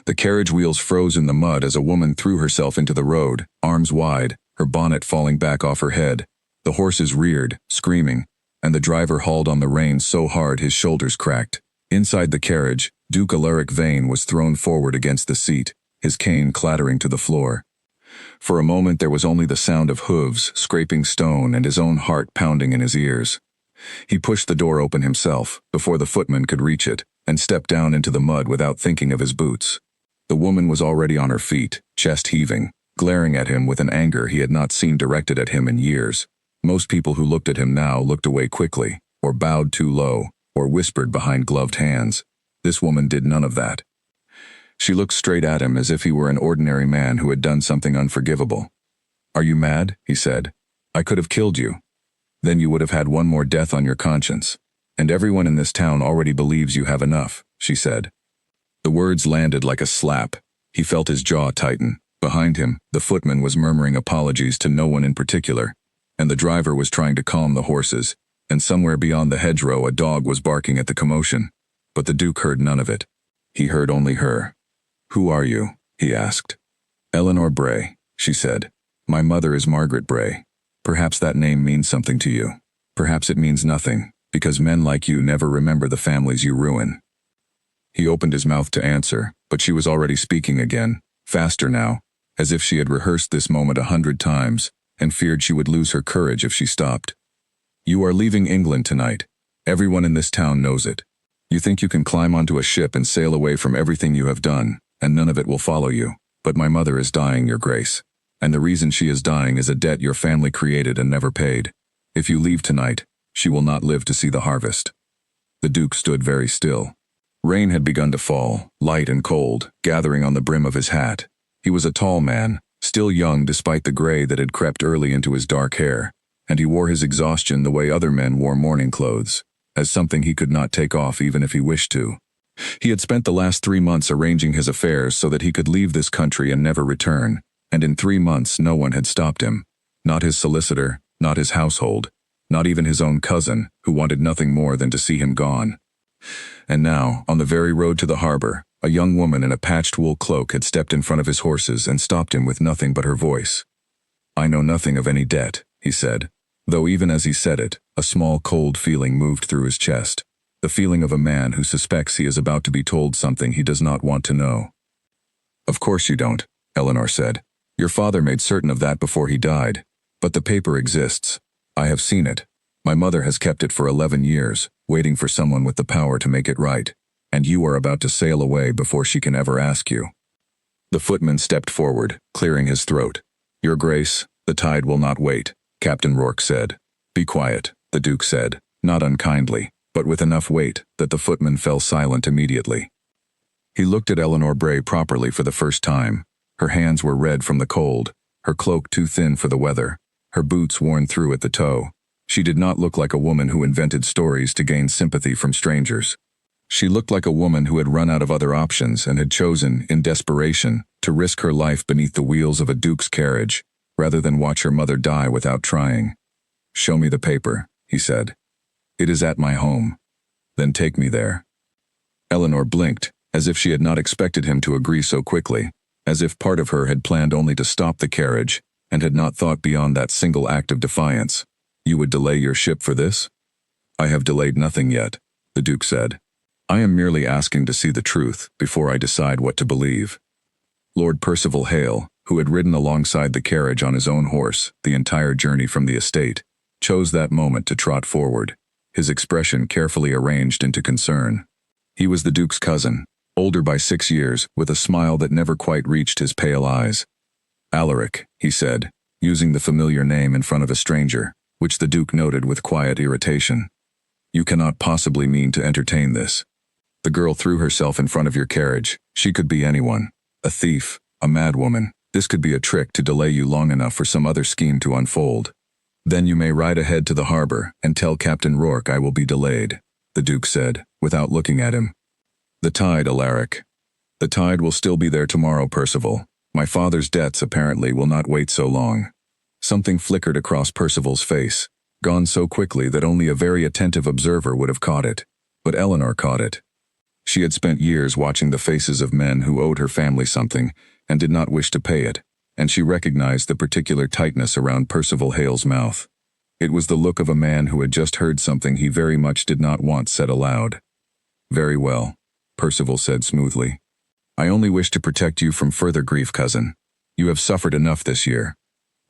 The carriage wheels froze in the mud as a woman threw herself into the road, arms wide, her bonnet falling back off her head. The horses reared, screaming, and the driver hauled on the reins so hard his shoulders cracked. Inside the carriage, Duke Alaric Vane was thrown forward against the seat, his cane clattering to the floor. For a moment there was only the sound of hooves scraping stone and his own heart pounding in his ears. He pushed the door open himself, before the footman could reach it, and stepped down into the mud without thinking of his boots. The woman was already on her feet, chest heaving, glaring at him with an anger he had not seen directed at him in years. Most people who looked at him now looked away quickly, or bowed too low, or whispered behind gloved hands. This woman did none of that. She looked straight at him as if he were an ordinary man who had done something unforgivable. "Are you mad?" he said. "I could have killed you. Then you would have had one more death on your conscience. And everyone in this town already believes you have enough," she said. The words landed like a slap. He felt his jaw tighten. Behind him, the footman was murmuring apologies to no one in particular, and the driver was trying to calm the horses, and somewhere beyond the hedgerow a dog was barking at the commotion. But the Duke heard none of it. He heard only her. "Who are you?" he asked. "Eleanor Bray," she said. "My mother is Margaret Bray. Perhaps that name means something to you. Perhaps it means nothing, because men like you never remember the families you ruin." He opened his mouth to answer, but she was already speaking again, faster now, as if she had rehearsed this moment 100 times, and feared she would lose her courage if she stopped. "You are leaving England tonight. Everyone in this town knows it. You think you can climb onto a ship and sail away from everything you have done, and none of it will follow you. But my mother is dying, Your Grace. And the reason she is dying is a debt your family created and never paid. If you leave tonight, she will not live to see the harvest." The Duke stood very still. Rain had begun to fall, light and cold, gathering on the brim of his hat. He was a tall man, still young despite the gray that had crept early into his dark hair, and he wore his exhaustion the way other men wore mourning clothes, as something he could not take off even if he wished to. He had spent the last 3 months arranging his affairs so that he could leave this country and never return, and in 3 months no one had stopped him. Not his solicitor, not his household, not even his own cousin, who wanted nothing more than to see him gone. And now, on the very road to the harbor, a young woman in a patched wool cloak had stepped in front of his horses and stopped him with nothing but her voice. "I know nothing of any debt," he said, though even as he said it, a small cold feeling moved through his chest, the feeling of a man who suspects he is about to be told something he does not want to know. "Of course you don't," Eleanor said. "Your father made certain of that before he died. But the paper exists. I have seen it. My mother has kept it for 11 years, waiting for someone with the power to make it right, and you are about to sail away before she can ever ask you." The footman stepped forward, clearing his throat. "Your Grace, the tide will not wait," Captain Rourke said. "Be quiet," the Duke said, not unkindly, but with enough weight that the footman fell silent immediately. He looked at Eleanor Bray properly for the first time. Her hands were red from the cold, her cloak too thin for the weather, her boots worn through at the toe. She did not look like a woman who invented stories to gain sympathy from strangers. She looked like a woman who had run out of other options and had chosen, in desperation, to risk her life beneath the wheels of a duke's carriage, rather than watch her mother die without trying. "Show me the paper," he said. "It is at my home." "Then take me there." Eleanor blinked, as if she had not expected him to agree so quickly, as if part of her had planned only to stop the carriage, and had not thought beyond that single act of defiance. "You would delay your ship for this?" "I have delayed nothing yet," the Duke said. "I am merely asking to see the truth before I decide what to believe." Lord Percival Hale, who had ridden alongside the carriage on his own horse the entire journey from the estate, chose that moment to trot forward, his expression carefully arranged into concern. He was the Duke's cousin, older by 6 years, with a smile that never quite reached his pale eyes. "Alaric," he said, using the familiar name in front of a stranger, which the Duke noted with quiet irritation. "You cannot possibly mean to entertain this. The girl threw herself in front of your carriage. She could be anyone. A thief, a madwoman. This could be a trick to delay you long enough for some other scheme to unfold. Then you may ride ahead to the harbor and tell Captain Rourke I will be delayed," the Duke said, without looking at him. "The tide, Alaric. The tide will still be there tomorrow, Percival. My father's debts apparently will not wait so long." Something flickered across Percival's face, gone so quickly that only a very attentive observer would have caught it. But Eleanor caught it. She had spent years watching the faces of men who owed her family something and did not wish to pay it, and she recognized the particular tightness around Percival Hale's mouth. It was the look of a man who had just heard something he very much did not want said aloud. "Very well," Percival said smoothly. "I only wish to protect you from further grief, cousin. You have suffered enough this year."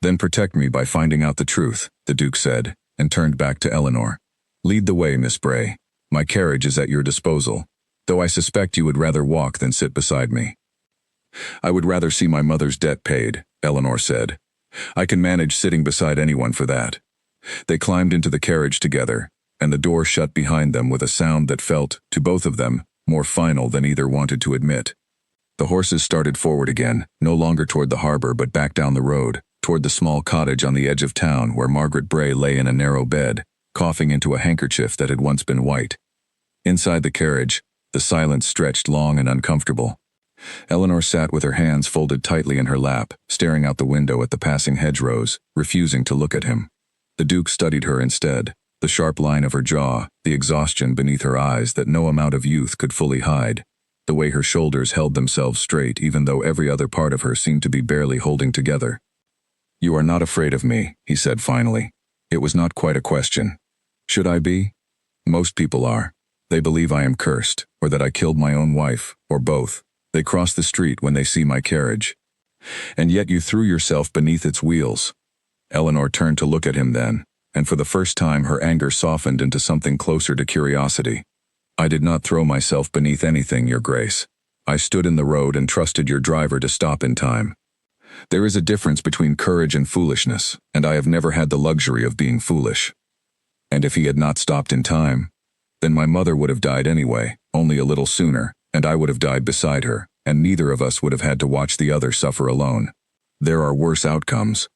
"Then protect me by finding out the truth," the Duke said, and turned back to Eleanor. "Lead the way, Miss Bray. My carriage is at your disposal, though I suspect you would rather walk than sit beside me." "I would rather see my mother's debt paid," Eleanor said. "I can manage sitting beside anyone for that." They climbed into the carriage together, and the door shut behind them with a sound that felt, to both of them, more final than either wanted to admit. The horses started forward again, no longer toward the harbor but back down the road, toward the small cottage on the edge of town where Margaret Bray lay in a narrow bed, coughing into a handkerchief that had once been white. Inside the carriage, the silence stretched long and uncomfortable. Eleanor sat with her hands folded tightly in her lap, staring out the window at the passing hedgerows, refusing to look at him. The Duke studied her instead, the sharp line of her jaw, the exhaustion beneath her eyes that no amount of youth could fully hide, the way her shoulders held themselves straight even though every other part of her seemed to be barely holding together. "You are not afraid of me," he said finally. It was not quite a question. Should I be? Most people are. They believe I am cursed, or that I killed my own wife, or both. They cross the street when they see my carriage. And yet you threw yourself beneath its wheels. Eleanor turned to look at him then, and for the first time her anger softened into something closer to curiosity. "I did not throw myself beneath anything, Your Grace. I stood in the road and trusted your driver to stop in time. There is a difference between courage and foolishness, and I have never had the luxury of being foolish. And if he had not stopped in time, then my mother would have died anyway, only a little sooner, and I would have died beside her, and neither of us would have had to watch the other suffer alone. There are worse outcomes."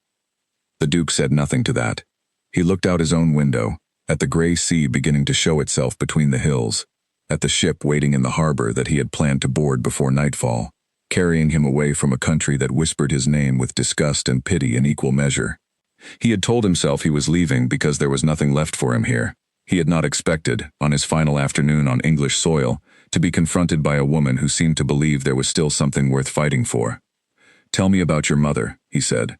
The Duke said nothing to that. He looked out his own window, at the gray sea beginning to show itself between the hills, at the ship waiting in the harbor that he had planned to board before nightfall, carrying him away from a country that whispered his name with disgust and pity in equal measure. He had told himself he was leaving because there was nothing left for him here. He had not expected, on his final afternoon on English soil, to be confronted by a woman who seemed to believe there was still something worth fighting for. "Tell me about your mother," he said.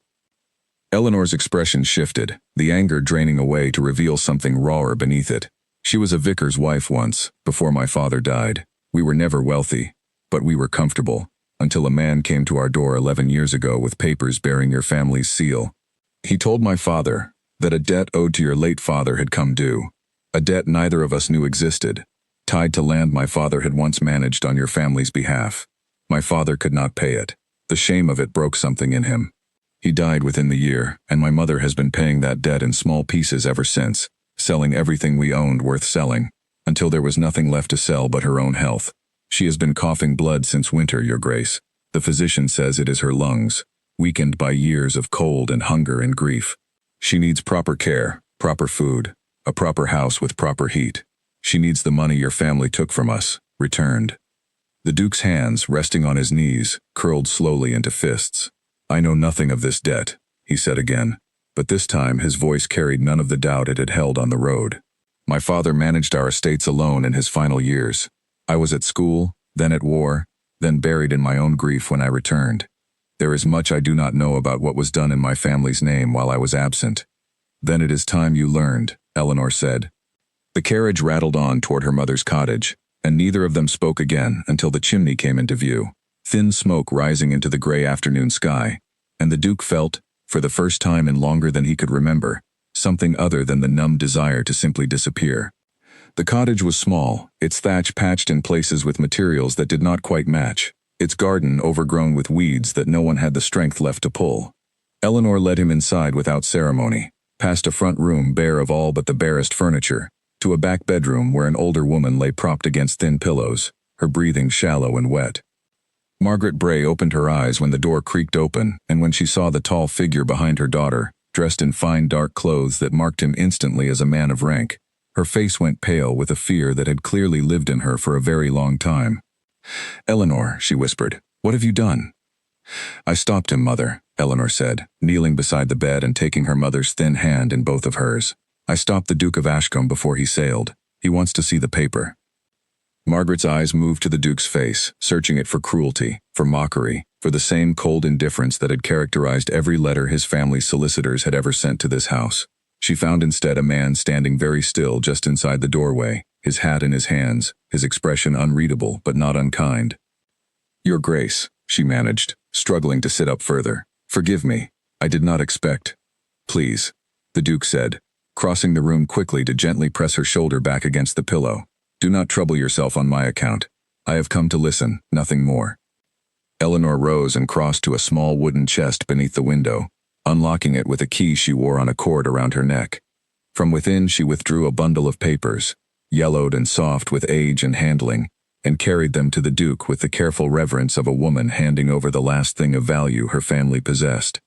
Eleanor's expression shifted, the anger draining away to reveal something rawer beneath it. "She was a vicar's wife once, before my father died. We were never wealthy, but we were comfortable, until a man came to our door 11 years ago with papers bearing your family's seal. He told my father that a debt owed to your late father had come due, a debt neither of us knew existed, tied to land my father had once managed on your family's behalf. My father could not pay it. The shame of it broke something in him. He died within the year, and my mother has been paying that debt in small pieces ever since, selling everything we owned worth selling, until there was nothing left to sell but her own health. She has been coughing blood since winter, Your Grace. The physician says it is her lungs, weakened by years of cold and hunger and grief. She needs proper care, proper food, a proper house with proper heat. She needs the money your family took from us, returned." The Duke's hands, resting on his knees, curled slowly into fists. "I know nothing of this debt," he said again, but this time his voice carried none of the doubt it had held on the road. "My father managed our estates alone in his final years. I was at school, then at war, then buried in my own grief when I returned. There is much I do not know about what was done in my family's name while I was absent." "Then it is time you learned," Eleanor said. The carriage rattled on toward her mother's cottage, and neither of them spoke again until the chimney came into view, thin smoke rising into the gray afternoon sky, and the Duke felt, for the first time in longer than he could remember, something other than the numb desire to simply disappear. The cottage was small, its thatch patched in places with materials that did not quite match, its garden overgrown with weeds that no one had the strength left to pull. Eleanor led him inside without ceremony, past a front room bare of all but the barest furniture, to a back bedroom where an older woman lay propped against thin pillows, her breathing shallow and wet. Margaret Bray opened her eyes when the door creaked open, and when she saw the tall figure behind her daughter, dressed in fine dark clothes that marked him instantly as a man of rank, her face went pale with a fear that had clearly lived in her for a very long time. "Eleanor," she whispered, "what have you done?" "I stopped him, Mother," Eleanor said, kneeling beside the bed and taking her mother's thin hand in both of hers. "I stopped the Duke of Ashcombe before he sailed. He wants to see the paper." Margaret's eyes moved to the Duke's face, searching it for cruelty, for mockery, for the same cold indifference that had characterized every letter his family's solicitors had ever sent to this house. She found instead a man standing very still just inside the doorway, his hat in his hands, his expression unreadable but not unkind. "Your Grace," she managed, struggling to sit up further. "Forgive me. I did not expect." "Please," the Duke said, crossing the room quickly to gently press her shoulder back against the pillow. "Do not trouble yourself on my account. I have come to listen, nothing more." Eleanor rose and crossed to a small wooden chest beneath the window, unlocking it with a key she wore on a cord around her neck. From within she withdrew a bundle of papers, yellowed and soft with age and handling, and carried them to the Duke with the careful reverence of a woman handing over the last thing of value her family possessed.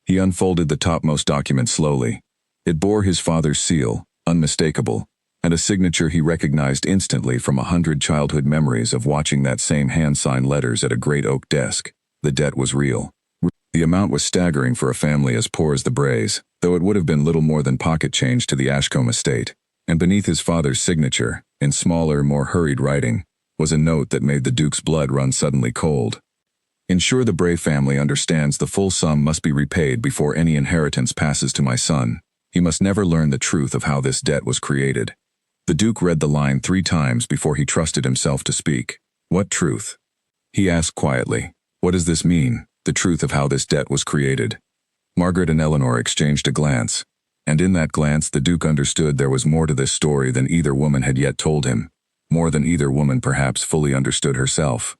He unfolded the topmost document slowly. It bore his father's seal, unmistakable, and a signature he recognized instantly from 100 childhood memories of watching that same hand-signed letters at a great oak desk. The debt was real. The amount was staggering for a family as poor as the Brays, though it would have been little more than pocket change to the Ashcombe estate. And beneath his father's signature, in smaller, more hurried writing, was a note that made the Duke's blood run suddenly cold. "Ensure the Bray family understands the full sum must be repaid before any inheritance passes to my son. He must never learn the truth of how this debt was created." The Duke read the line 3 times before he trusted himself to speak. "What truth?" he asked quietly. "What does this mean, the truth of how this debt was created?" Margaret and Eleanor exchanged a glance, and in that glance the Duke understood there was more to this story than either woman had yet told him, more than either woman perhaps fully understood herself.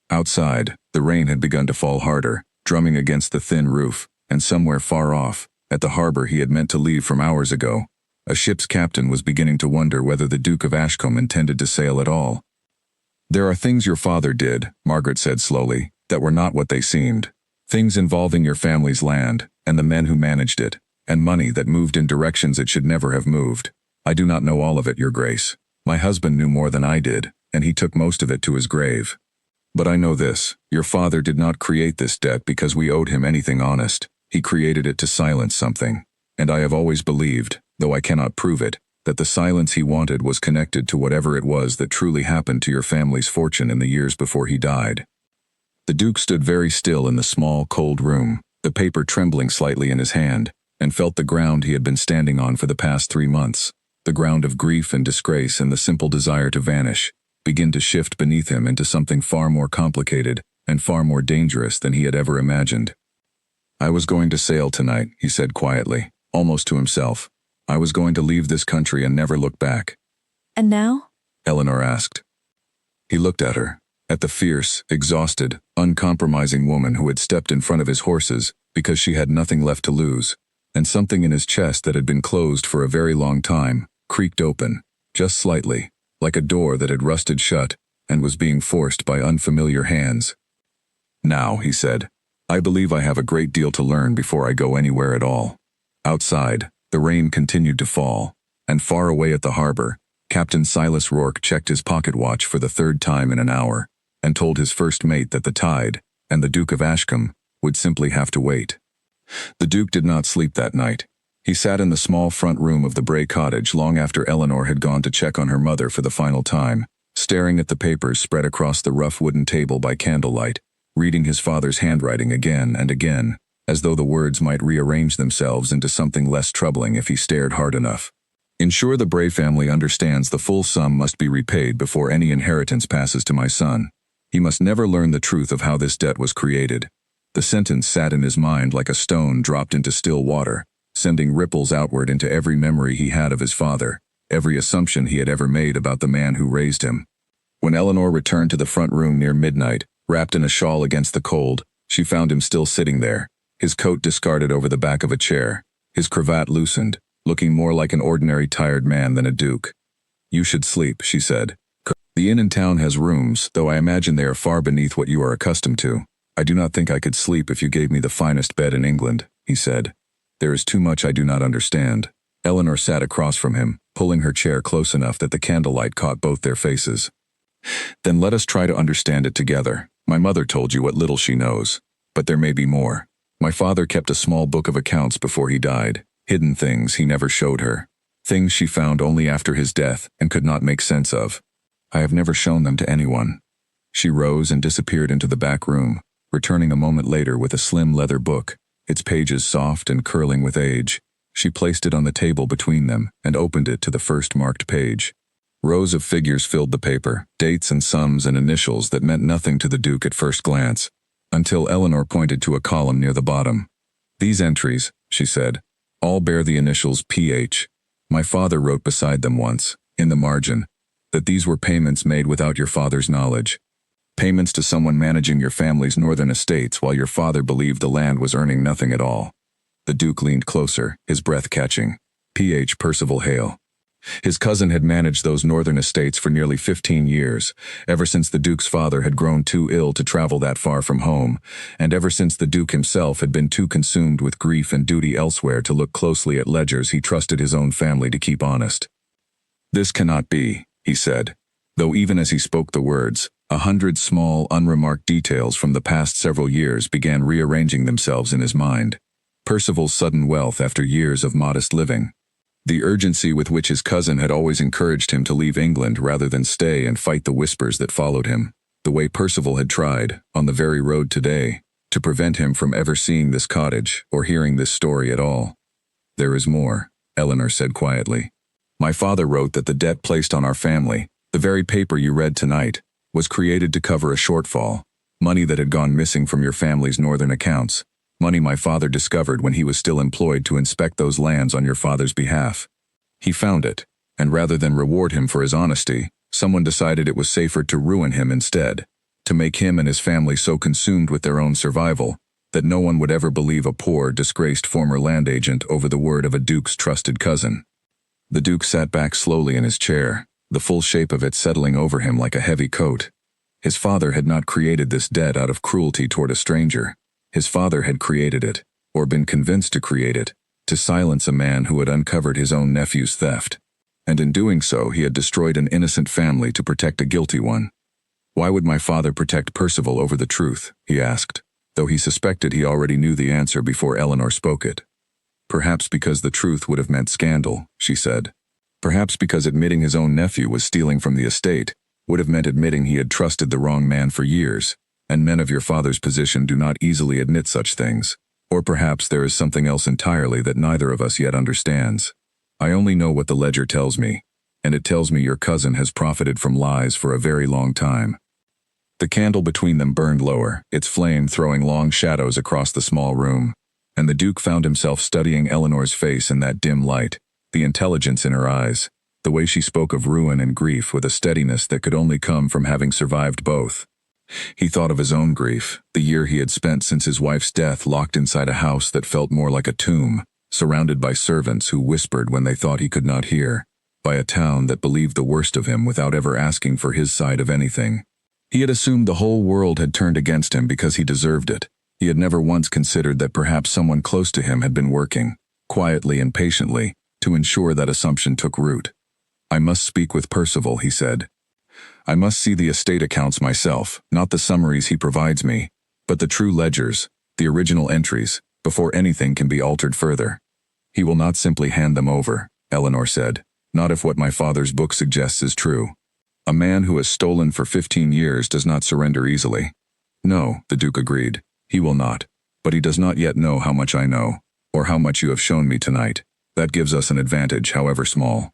Outside, the rain had begun to fall harder, drumming against the thin roof, and somewhere far off, at the harbor he had meant to leave from hours ago, a ship's captain was beginning to wonder whether the Duke of Ashcombe intended to sail at all. "There are things your father did," Margaret said slowly, "that were not what they seemed. Things involving your family's land, and the men who managed it, and money that moved in directions it should never have moved. I do not know all of it, Your Grace. My husband knew more than I did, and he took most of it to his grave. But I know this, your father did not create this debt because we owed him anything honest. He created it to silence something. And I have always believed, though I cannot prove it, that the silence he wanted was connected to whatever it was that truly happened to your family's fortune in the years before he died." The Duke stood very still in the small, cold room, the paper trembling slightly in his hand, and felt the ground he had been standing on for the past 3 months, the ground of grief and disgrace and the simple desire to vanish, begin to shift beneath him into something far more complicated and far more dangerous than he had ever imagined. "I was going to sail tonight," he said quietly, almost to himself. "I was going to leave this country and never look back." "And now?" Eleanor asked. He looked at her, at the fierce, exhausted, uncompromising woman who had stepped in front of his horses because she had nothing left to lose, and something in his chest that had been closed for a very long time creaked open, just slightly, like a door that had rusted shut and was being forced by unfamiliar hands. "Now," he said, "I believe I have a great deal to learn before I go anywhere at all." Outside, the rain continued to fall, and far away at the harbor, Captain Silas Rourke checked his pocket watch for the 3rd time in an hour, and told his first mate that the tide, and the Duke of Ashcombe, would simply have to wait. The Duke did not sleep that night. He sat in the small front room of the Bray cottage long after Eleanor had gone to check on her mother for the final time, staring at the papers spread across the rough wooden table by candlelight, reading his father's handwriting again and again, as though the words might rearrange themselves into something less troubling if he stared hard enough. "Ensure the Bray family understands the full sum must be repaid before any inheritance passes to my son. He must never learn the truth of how this debt was created." The sentence sat in his mind like a stone dropped into still water, sending ripples outward into every memory he had of his father, every assumption he had ever made about the man who raised him. When Eleanor returned to the front room near midnight, wrapped in a shawl against the cold, she found him still sitting there, his coat discarded over the back of a chair, his cravat loosened, looking more like an ordinary tired man than a duke. "You should sleep," she said. "The inn in town has rooms, though I imagine they are far beneath what you are accustomed to. I do not think I could sleep if you gave me the finest bed in England," he said. "There is too much I do not understand." Eleanor sat across from him, pulling her chair close enough that the candlelight caught both their faces. "Then let us try to understand it together. My mother told you what little she knows, but there may be more. My father kept a small book of accounts before he died, hidden things he never showed her, things she found only after his death and could not make sense of. I have never shown them to anyone." She rose and disappeared into the back room, returning a moment later with a slim leather book, its pages soft and curling with age. She placed it on the table between them and opened it to the first marked page. Rows of figures filled the paper, dates and sums and initials that meant nothing to the Duke at first glance, until Eleanor pointed to a column near the bottom. "These entries," she said, "all bear the initials PH. My father wrote beside them once, in the margin, that these were payments made without your father's knowledge. Payments to someone managing your family's northern estates while your father believed the land was earning nothing at all." The Duke leaned closer, his breath catching. P.H. Percival Hale. His cousin had managed those northern estates for nearly 15 years, ever since the Duke's father had grown too ill to travel that far from home, and ever since the Duke himself had been too consumed with grief and duty elsewhere to look closely at ledgers he trusted his own family to keep honest. "This cannot be," he said, though even as he spoke the words, 100 small, unremarked details from the past several years began rearranging themselves in his mind. Percival's sudden wealth after years of modest living. The urgency with which his cousin had always encouraged him to leave England rather than stay and fight the whispers that followed him. The way Percival had tried, on the very road today, to prevent him from ever seeing this cottage or hearing this story at all. "There is more," Eleanor said quietly. "My father wrote that the debt placed on our family, the very paper you read tonight, was created to cover a shortfall, money that had gone missing from your family's northern accounts. Money my father discovered when he was still employed to inspect those lands on your father's behalf. He found it, and rather than reward him for his honesty, someone decided it was safer to ruin him instead, to make him and his family so consumed with their own survival that no one would ever believe a poor, disgraced former land agent over the word of a Duke's trusted cousin." The Duke sat back slowly in his chair, the full shape of it settling over him like a heavy coat. His father had not created this debt out of cruelty toward a stranger. His father had created it, or been convinced to create it, to silence a man who had uncovered his own nephew's theft. And in doing so, he had destroyed an innocent family to protect a guilty one. "Why would my father protect Percival over the truth?" he asked, though he suspected he already knew the answer before Eleanor spoke it. "Perhaps because the truth would have meant scandal," she said. "Perhaps because admitting his own nephew was stealing from the estate would have meant admitting he had trusted the wrong man for years. And men of your father's position do not easily admit such things. Or perhaps there is something else entirely that neither of us yet understands. I only know what the ledger tells me, and it tells me your cousin has profited from lies for a very long time." The candle between them burned lower, its flame throwing long shadows across the small room, and the Duke found himself studying Eleanor's face in that dim light, the intelligence in her eyes, the way she spoke of ruin and grief with a steadiness that could only come from having survived both. He thought of his own grief, the year he had spent since his wife's death locked inside a house that felt more like a tomb, surrounded by servants who whispered when they thought he could not hear, by a town that believed the worst of him without ever asking for his side of anything. He had assumed the whole world had turned against him because he deserved it. He had never once considered that perhaps someone close to him had been working, quietly and patiently, to ensure that assumption took root. "I must speak with Percival," he said. "I must see the estate accounts myself, not the summaries he provides me, but the true ledgers, the original entries, before anything can be altered further." "He will not simply hand them over," Eleanor said, "not if what my father's book suggests is true. A man who has stolen for 15 years does not surrender easily." "No," the Duke agreed, "he will not, but he does not yet know how much I know, or how much you have shown me tonight. That gives us an advantage, however small."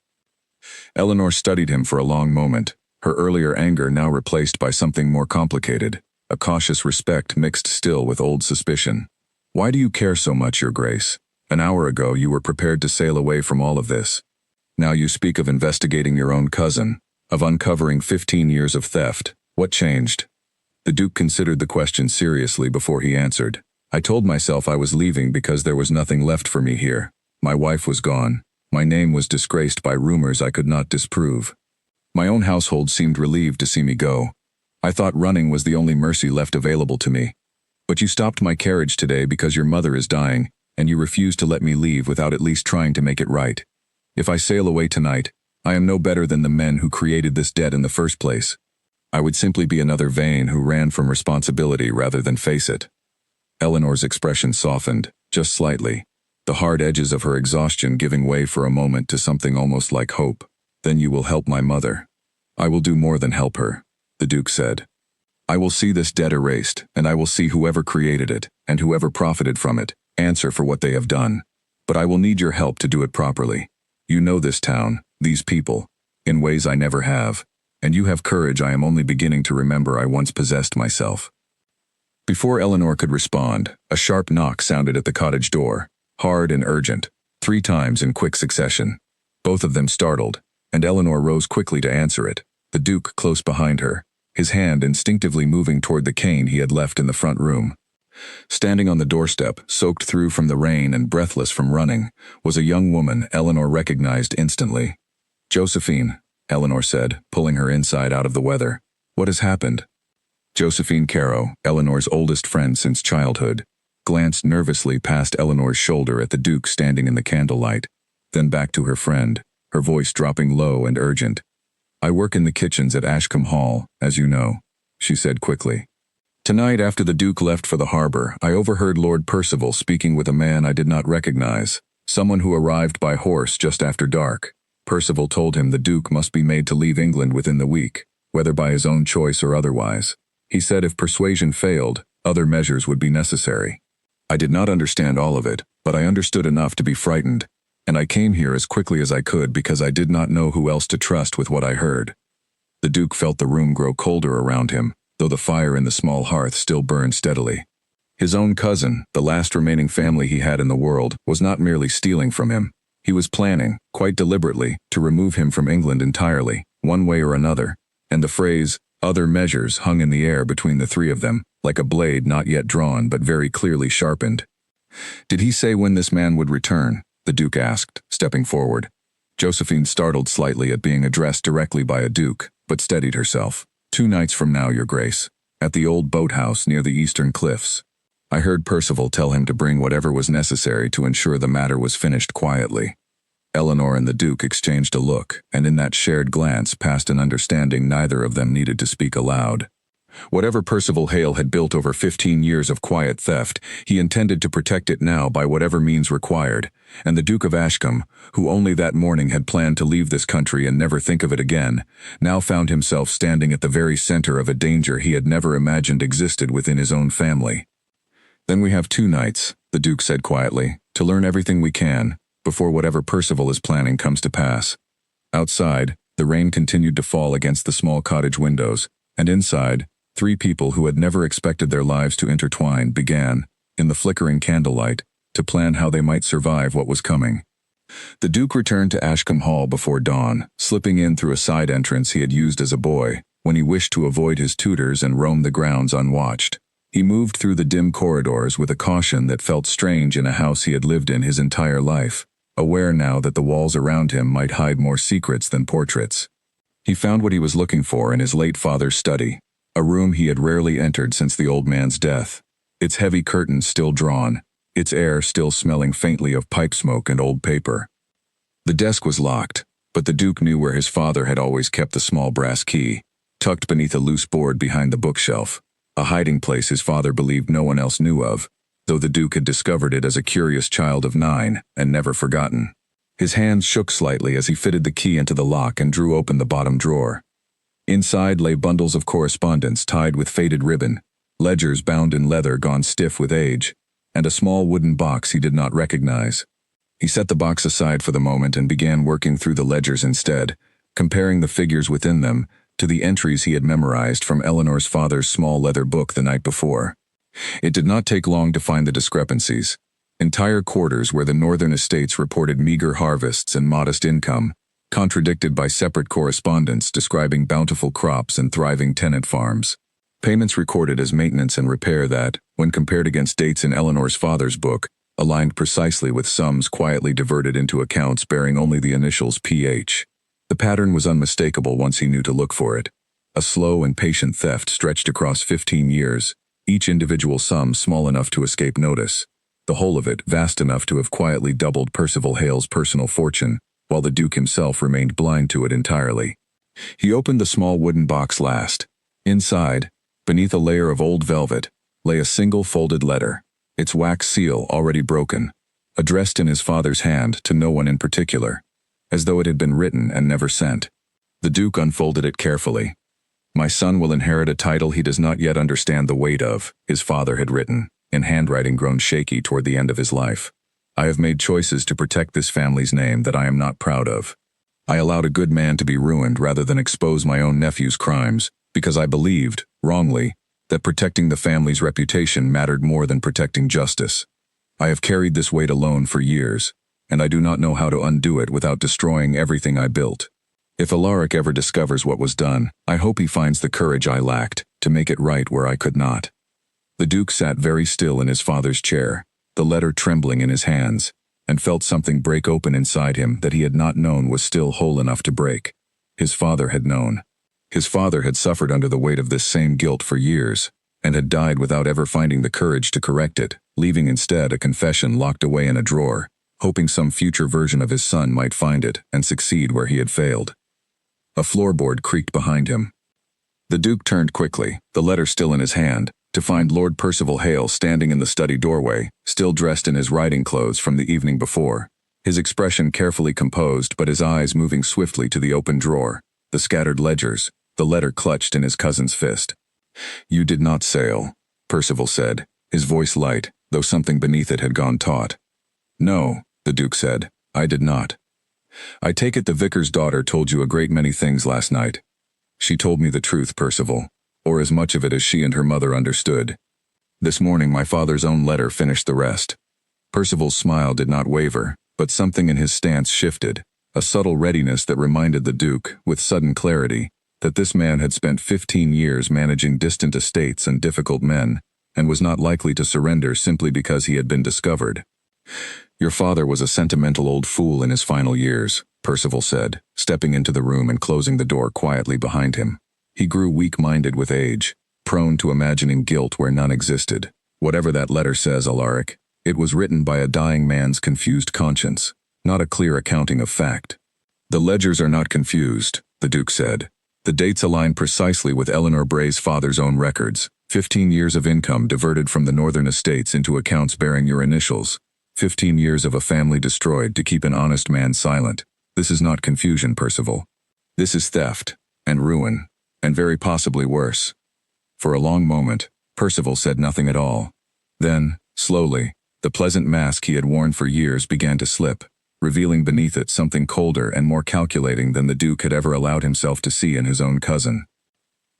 Eleanor studied him for a long moment, her earlier anger now replaced by something more complicated, a cautious respect mixed still with old suspicion. "Why do you care so much, Your Grace? An hour ago you were prepared to sail away from all of this. Now you speak of investigating your own cousin, of uncovering 15 years of theft. What changed?" The Duke considered the question seriously before he answered. "I told myself I was leaving because there was nothing left for me here. My wife was gone. My name was disgraced by rumors I could not disprove. My own household seemed relieved to see me go. I thought running was the only mercy left available to me. But you stopped my carriage today because your mother is dying, and you refused to let me leave without at least trying to make it right. If I sail away tonight, I am no better than the men who created this debt in the first place. I would simply be another Vane who ran from responsibility rather than face it." Eleanor's expression softened, just slightly, the hard edges of her exhaustion giving way for a moment to something almost like hope. "Then you will help my mother." I will do more than help her, the Duke said. I will see this debt erased, and I will see whoever created it, and whoever profited from it, answer for what they have done. But I will need your help to do it properly. You know this town, these people, in ways I never have, and you have courage I am only beginning to remember I once possessed myself. Before Eleanor could respond, a sharp knock sounded at the cottage door, hard and urgent, 3 times in quick succession. Both of them startled, and Eleanor rose quickly to answer it, the Duke close behind her, his hand instinctively moving toward the cane he had left in the front room. Standing on the doorstep, soaked through from the rain and breathless from running, was a young woman Eleanor recognized instantly. Josephine, Eleanor said, pulling her inside out of the weather. What has happened? Josephine Caro, Eleanor's oldest friend since childhood, glanced nervously past Eleanor's shoulder at the Duke standing in the candlelight, then back to her friend, her voice dropping low and urgent. I work in the kitchens at Ashcombe Hall, as you know, she said quickly. Tonight, after the Duke left for the harbor, I overheard Lord Percival speaking with a man I did not recognize, someone who arrived by horse just after dark. Percival told him the Duke must be made to leave England within the week, whether by his own choice or otherwise. He said if persuasion failed, other measures would be necessary. I did not understand all of it, but I understood enough to be frightened, and I came here as quickly as I could because I did not know who else to trust with what I heard. The Duke felt the room grow colder around him, though the fire in the small hearth still burned steadily. His own cousin, the last remaining family he had in the world, was not merely stealing from him. He was planning, quite deliberately, to remove him from England entirely, one way or another, and the phrase, other measures, hung in the air between the 3 of them, like a blade not yet drawn but very clearly sharpened. Did he say when this man would return? The Duke asked, stepping forward. Josephine startled slightly at being addressed directly by a Duke, but steadied herself. 2 nights from now, Your Grace, at the old boathouse near the eastern cliffs. I heard Percival tell him to bring whatever was necessary to ensure the matter was finished quietly. Eleanor and the Duke exchanged a look, and in that shared glance passed an understanding neither of them needed to speak aloud. Whatever Percival Hale had built over 15 years of quiet theft, he intended to protect it now by whatever means required, and the Duke of Ashcombe, who only that morning had planned to leave this country and never think of it again, now found himself standing at the very center of a danger he had never imagined existed within his own family. Then we have 2 nights, the Duke said quietly, to learn everything we can, before whatever Percival is planning comes to pass. Outside, the rain continued to fall against the small cottage windows, and inside, 3 people who had never expected their lives to intertwine began, in the flickering candlelight, to plan how they might survive what was coming. The Duke returned to Ashcombe Hall before dawn, slipping in through a side entrance he had used as a boy, when he wished to avoid his tutors and roam the grounds unwatched. He moved through the dim corridors with a caution that felt strange in a house he had lived in his entire life, aware now that the walls around him might hide more secrets than portraits. He found what he was looking for in his late father's study, a room he had rarely entered since the old man's death, its heavy curtains still drawn, its air still smelling faintly of pipe smoke and old paper. The desk was locked, but the Duke knew where his father had always kept the small brass key, tucked beneath a loose board behind the bookshelf, a hiding place his father believed no one else knew of, though the Duke had discovered it as a curious child of 9 and never forgotten. His hands shook slightly as he fitted the key into the lock and drew open the bottom drawer. Inside lay bundles of correspondence tied with faded ribbon, ledgers bound in leather gone stiff with age, and a small wooden box he did not recognize. He set the box aside for the moment and began working through the ledgers instead, comparing the figures within them to the entries he had memorized from Eleanor's father's small leather book the night before. It did not take long to find the discrepancies. Entire quarters where the northern estates reported meager harvests and modest income, contradicted by separate correspondence describing bountiful crops and thriving tenant farms. Payments recorded as maintenance and repair that, when compared against dates in Eleanor's father's book, aligned precisely with sums quietly diverted into accounts bearing only the initials PH. The pattern was unmistakable once he knew to look for it. A slow and patient theft stretched across 15 years, each individual sum small enough to escape notice, the whole of it vast enough to have quietly doubled Percival Hale's personal fortune, while the Duke himself remained blind to it entirely. He opened the small wooden box last. Inside, beneath a layer of old velvet, lay a single folded letter, its wax seal already broken, addressed in his father's hand to no one in particular, as though it had been written and never sent. The Duke unfolded it carefully. "My son will inherit a title he does not yet understand the weight of," his father had written, in handwriting grown shaky toward the end of his life. "I have made choices to protect this family's name that I am not proud of. I allowed a good man to be ruined rather than expose my own nephew's crimes, because I believed, wrongly, that protecting the family's reputation mattered more than protecting justice. I have carried this weight alone for years, and I do not know how to undo it without destroying everything I built. If Alaric ever discovers what was done, I hope he finds the courage I lacked to make it right where I could not." The Duke sat very still in his father's chair, the letter trembling in his hands, and felt something break open inside him that he had not known was still whole enough to break. His father had known. His father had suffered under the weight of this same guilt for years, and had died without ever finding the courage to correct it, leaving instead a confession locked away in a drawer, hoping some future version of his son might find it and succeed where he had failed. A floorboard creaked behind him. The Duke turned quickly, the letter still in his hand, to find Lord Percival Hale standing in the study doorway, still dressed in his riding clothes from the evening before, his expression carefully composed but his eyes moving swiftly to the open drawer, the scattered ledgers, the letter clutched in his cousin's fist. "You did not sail," Percival said, his voice light, though something beneath it had gone taut. "No," the Duke said, "I did not. I take it the vicar's daughter told you a great many things last night. She told me the truth, Percival, or as much of it as she and her mother understood. This morning my father's own letter finished the rest." Percival's smile did not waver, but something in his stance shifted, a subtle readiness that reminded the Duke, with sudden clarity, that this man had spent 15 years managing distant estates and difficult men, and was not likely to surrender simply because he had been discovered. "Your father was a sentimental old fool in his final years," Percival said, stepping into the room and closing the door quietly behind him. "He grew weak-minded with age, prone to imagining guilt where none existed. Whatever that letter says, Alaric, it was written by a dying man's confused conscience, not a clear accounting of fact." "The ledgers are not confused," the Duke said. "The dates align precisely with Eleanor Bray's father's own records. 15 years of income diverted from the northern estates into accounts bearing your initials. 15 years of a family destroyed to keep an honest man silent. This is not confusion, Percival. This is theft, and ruin, and very possibly worse." For a long moment, Percival said nothing at all. Then, slowly, the pleasant mask he had worn for years began to slip, revealing beneath it something colder and more calculating than the Duke had ever allowed himself to see in his own cousin.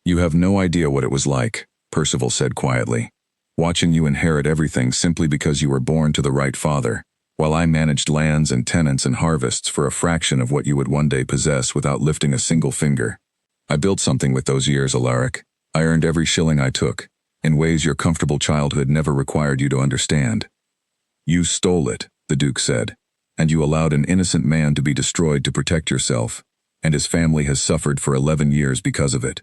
"You have no idea what it was like," Percival said quietly. "Watching you inherit everything simply because you were born to the right father, while I managed lands and tenants and harvests for a fraction of what you would one day possess without lifting a single finger. I built something with those years, Alaric. I earned every shilling I took, in ways your comfortable childhood never required you to understand." "You stole it," the Duke said, "and you allowed an innocent man to be destroyed to protect yourself, and his family has suffered for 11 years because of it.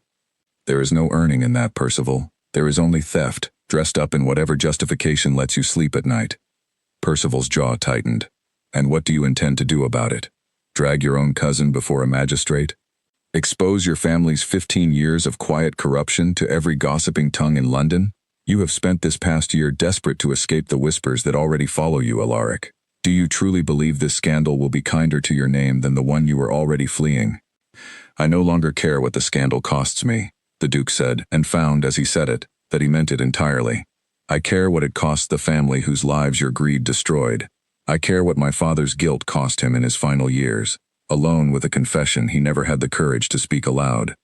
There is no earning in that, Percival. There is only theft, dressed up in whatever justification lets you sleep at night." Percival's jaw tightened. "And what do you intend to do about it? Drag your own cousin before a magistrate? Expose your family's 15 years of quiet corruption to every gossiping tongue in London? You have spent this past year desperate to escape the whispers that already follow you, Alaric. Do you truly believe this scandal will be kinder to your name than the one you were already fleeing?" "I no longer care what the scandal costs me," the Duke said, and found, as he said it, that he meant it entirely. "I care what it costs the family whose lives your greed destroyed. I care what my father's guilt cost him in his final years, alone with a confession he never had the courage to speak aloud.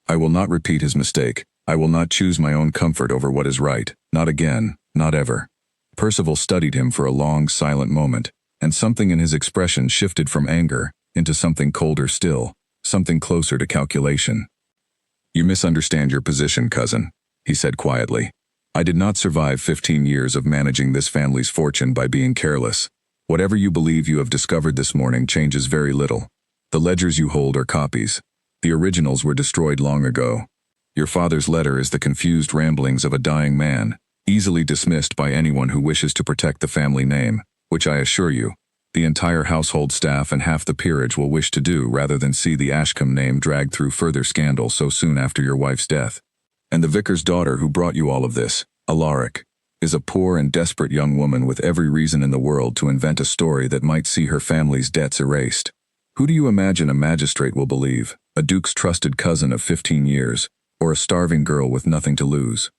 I will not repeat his mistake. I will not choose my own comfort over what is right, not again, not ever." Percival studied him for a long, silent moment, and something in his expression shifted from anger into something colder still, something closer to calculation. "You misunderstand your position, cousin," he said quietly. "I did not survive 15 years of managing this family's fortune by being careless. Whatever you believe you have discovered this morning changes very little. The ledgers you hold are copies. The originals were destroyed long ago. Your father's letter is the confused ramblings of a dying man, easily dismissed by anyone who wishes to protect the family name, which I assure you, the entire household staff and half the peerage will wish to do rather than see the Ashcombe name dragged through further scandal so soon after your wife's death. And the vicar's daughter who brought you all of this, Alaric, is a poor and desperate young woman with every reason in the world to invent a story that might see her family's debts erased. Who do you imagine a magistrate will believe, a duke's trusted cousin of 15 years, or a starving girl with nothing to lose?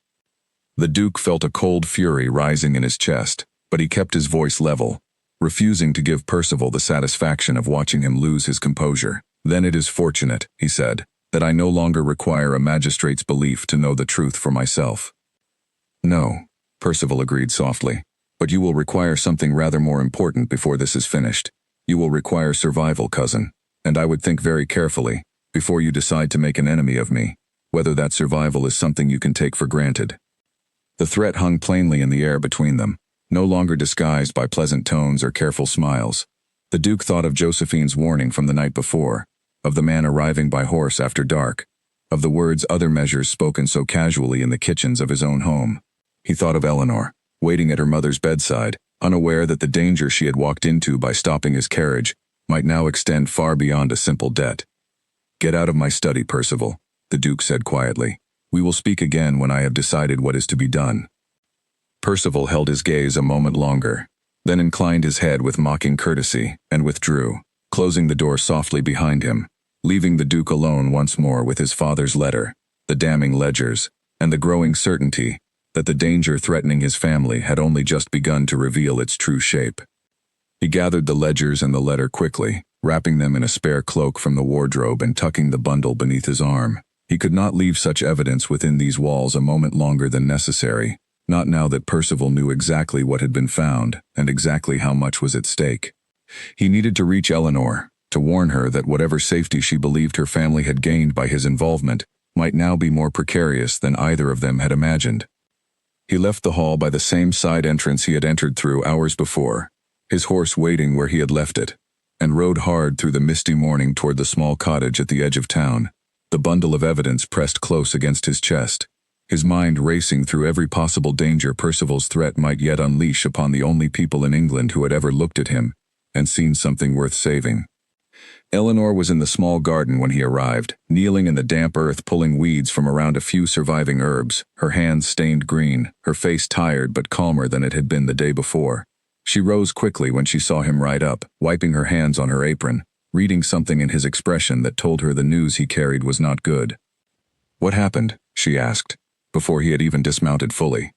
The duke felt a cold fury rising in his chest, but he kept his voice level, refusing to give Percival the satisfaction of watching him lose his composure. "Then it is fortunate," he said, "that I no longer require a magistrate's belief to know the truth for myself." "No," Percival agreed softly, "but you will require something rather more important before this is finished. You will require survival, cousin, and I would think very carefully, before you decide to make an enemy of me, whether that survival is something you can take for granted." The threat hung plainly in the air between them, no longer disguised by pleasant tones or careful smiles. The Duke thought of Josephine's warning from the night before, of the man arriving by horse after dark, of the words other measures spoken so casually in the kitchens of his own home. He thought of Eleanor, waiting at her mother's bedside, unaware that the danger she had walked into by stopping his carriage might now extend far beyond a simple debt. "Get out of my study, Percival," the Duke said quietly. "We will speak again when I have decided what is to be done." Percival held his gaze a moment longer, then inclined his head with mocking courtesy and withdrew, closing the door softly behind him, leaving the Duke alone once more with his father's letter, the damning ledgers, and the growing certainty that the danger threatening his family had only just begun to reveal its true shape. He gathered the ledgers and the letter quickly, wrapping them in a spare cloak from the wardrobe and tucking the bundle beneath his arm. He could not leave such evidence within these walls a moment longer than necessary, not now that Percival knew exactly what had been found and exactly how much was at stake. He needed to reach Eleanor, to warn her that whatever safety she believed her family had gained by his involvement might now be more precarious than either of them had imagined. He left the hall by the same side entrance he had entered through hours before, his horse waiting where he had left it, and rode hard through the misty morning toward the small cottage at the edge of town, the bundle of evidence pressed close against his chest, his mind racing through every possible danger Percival's threat might yet unleash upon the only people in England who had ever looked at him and seen something worth saving. Eleanor was in the small garden when he arrived, kneeling in the damp earth pulling weeds from around a few surviving herbs, her hands stained green, her face tired but calmer than it had been the day before. She rose quickly when she saw him ride up, wiping her hands on her apron, reading something in his expression that told her the news he carried was not good. "What happened?" she asked, before he had even dismounted fully.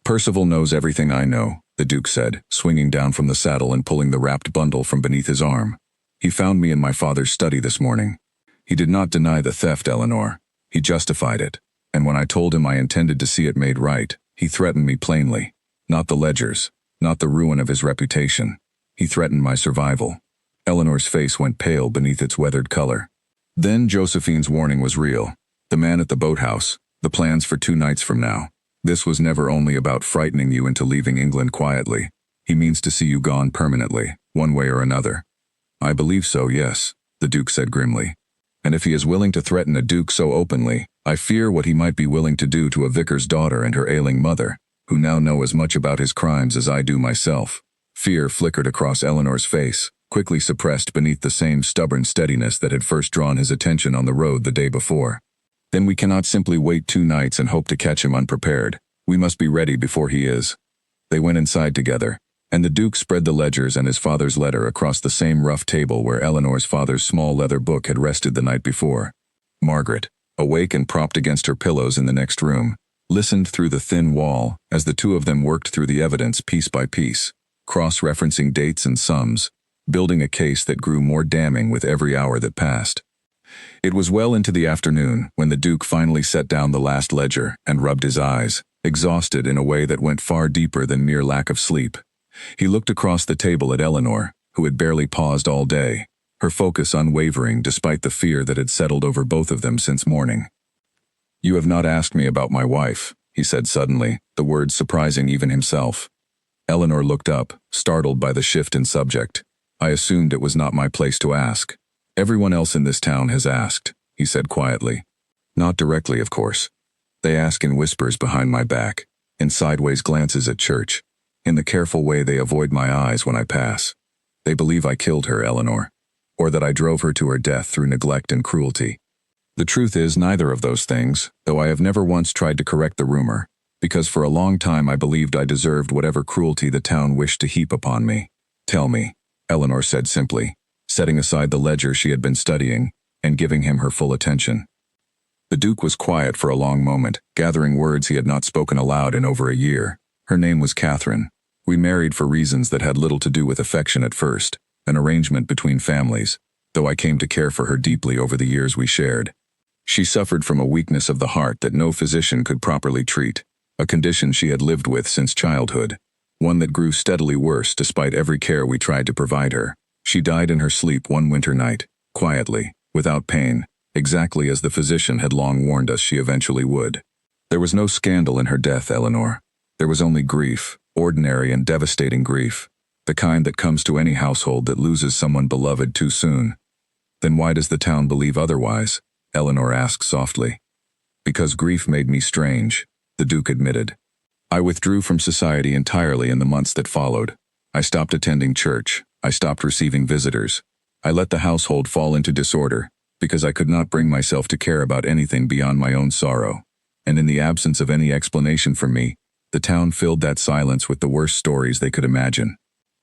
"Percival knows everything I know," the Duke said, swinging down from the saddle and pulling the wrapped bundle from beneath his arm. "He found me in my father's study this morning. He did not deny the theft, Eleanor. He justified it, and when I told him I intended to see it made right, he threatened me plainly. Not the ledgers, not the ruin of his reputation. He threatened my survival." Eleanor's face went pale beneath its weathered color. Then Josephine's warning was real. The man at the boathouse, the plans for 2 nights from now. This was never only about frightening you into leaving England quietly. He means to see you gone permanently, one way or another. "I believe so, yes," the Duke said grimly. "And if he is willing to threaten a duke so openly, I fear what he might be willing to do to a vicar's daughter and her ailing mother, who now know as much about his crimes as I do myself." Fear flickered across Eleanor's face, quickly suppressed beneath the same stubborn steadiness that had first drawn his attention on the road the day before. "Then we cannot simply wait 2 nights and hope to catch him unprepared. We must be ready before he is." They went inside together, and the Duke spread the ledgers and his father's letter across the same rough table where Eleanor's father's small leather book had rested the night before. Margaret, awake and propped against her pillows in the next room, listened through the thin wall as the two of them worked through the evidence piece by piece, cross-referencing dates and sums, building a case that grew more damning with every hour that passed. It was well into the afternoon when the Duke finally set down the last ledger and rubbed his eyes, exhausted in a way that went far deeper than mere lack of sleep. He looked across the table at Eleanor, who had barely paused all day, her focus unwavering despite the fear that had settled over both of them since morning. "You have not asked me about my wife," he said suddenly, the words surprising even himself. Eleanor looked up, startled by the shift in subject. "I assumed it was not my place to ask. Everyone else in this town has asked," he said quietly. "Not directly, of course. They ask in whispers behind my back, in sideways glances at church, in the careful way they avoid my eyes when I pass. They believe I killed her, Eleanor, or that I drove her to her death through neglect and cruelty. The truth is neither of those things, though I have never once tried to correct the rumor, because for a long time I believed I deserved whatever cruelty the town wished to heap upon me. Tell me," Eleanor said simply, setting aside the ledger she had been studying, and giving him her full attention. The Duke was quiet for a long moment, gathering words he had not spoken aloud in over a year. Her name was Catherine. We married for reasons that had little to do with affection at first, an arrangement between families, though I came to care for her deeply over the years we shared. She suffered from a weakness of the heart that no physician could properly treat, a condition she had lived with since childhood, one that grew steadily worse despite every care we tried to provide her. She died in her sleep one winter night, quietly, without pain, exactly as the physician had long warned us she eventually would. There was no scandal in her death, Eleanor. There was only grief, ordinary and devastating grief, the kind that comes to any household that loses someone beloved too soon. Then why does the town believe otherwise? Eleanor asked softly. Because grief made me strange, the Duke admitted. I withdrew from society entirely in the months that followed. I stopped attending church. I stopped receiving visitors. I let the household fall into disorder, because I could not bring myself to care about anything beyond my own sorrow. And in the absence of any explanation from me, the town filled that silence with the worst stories they could imagine.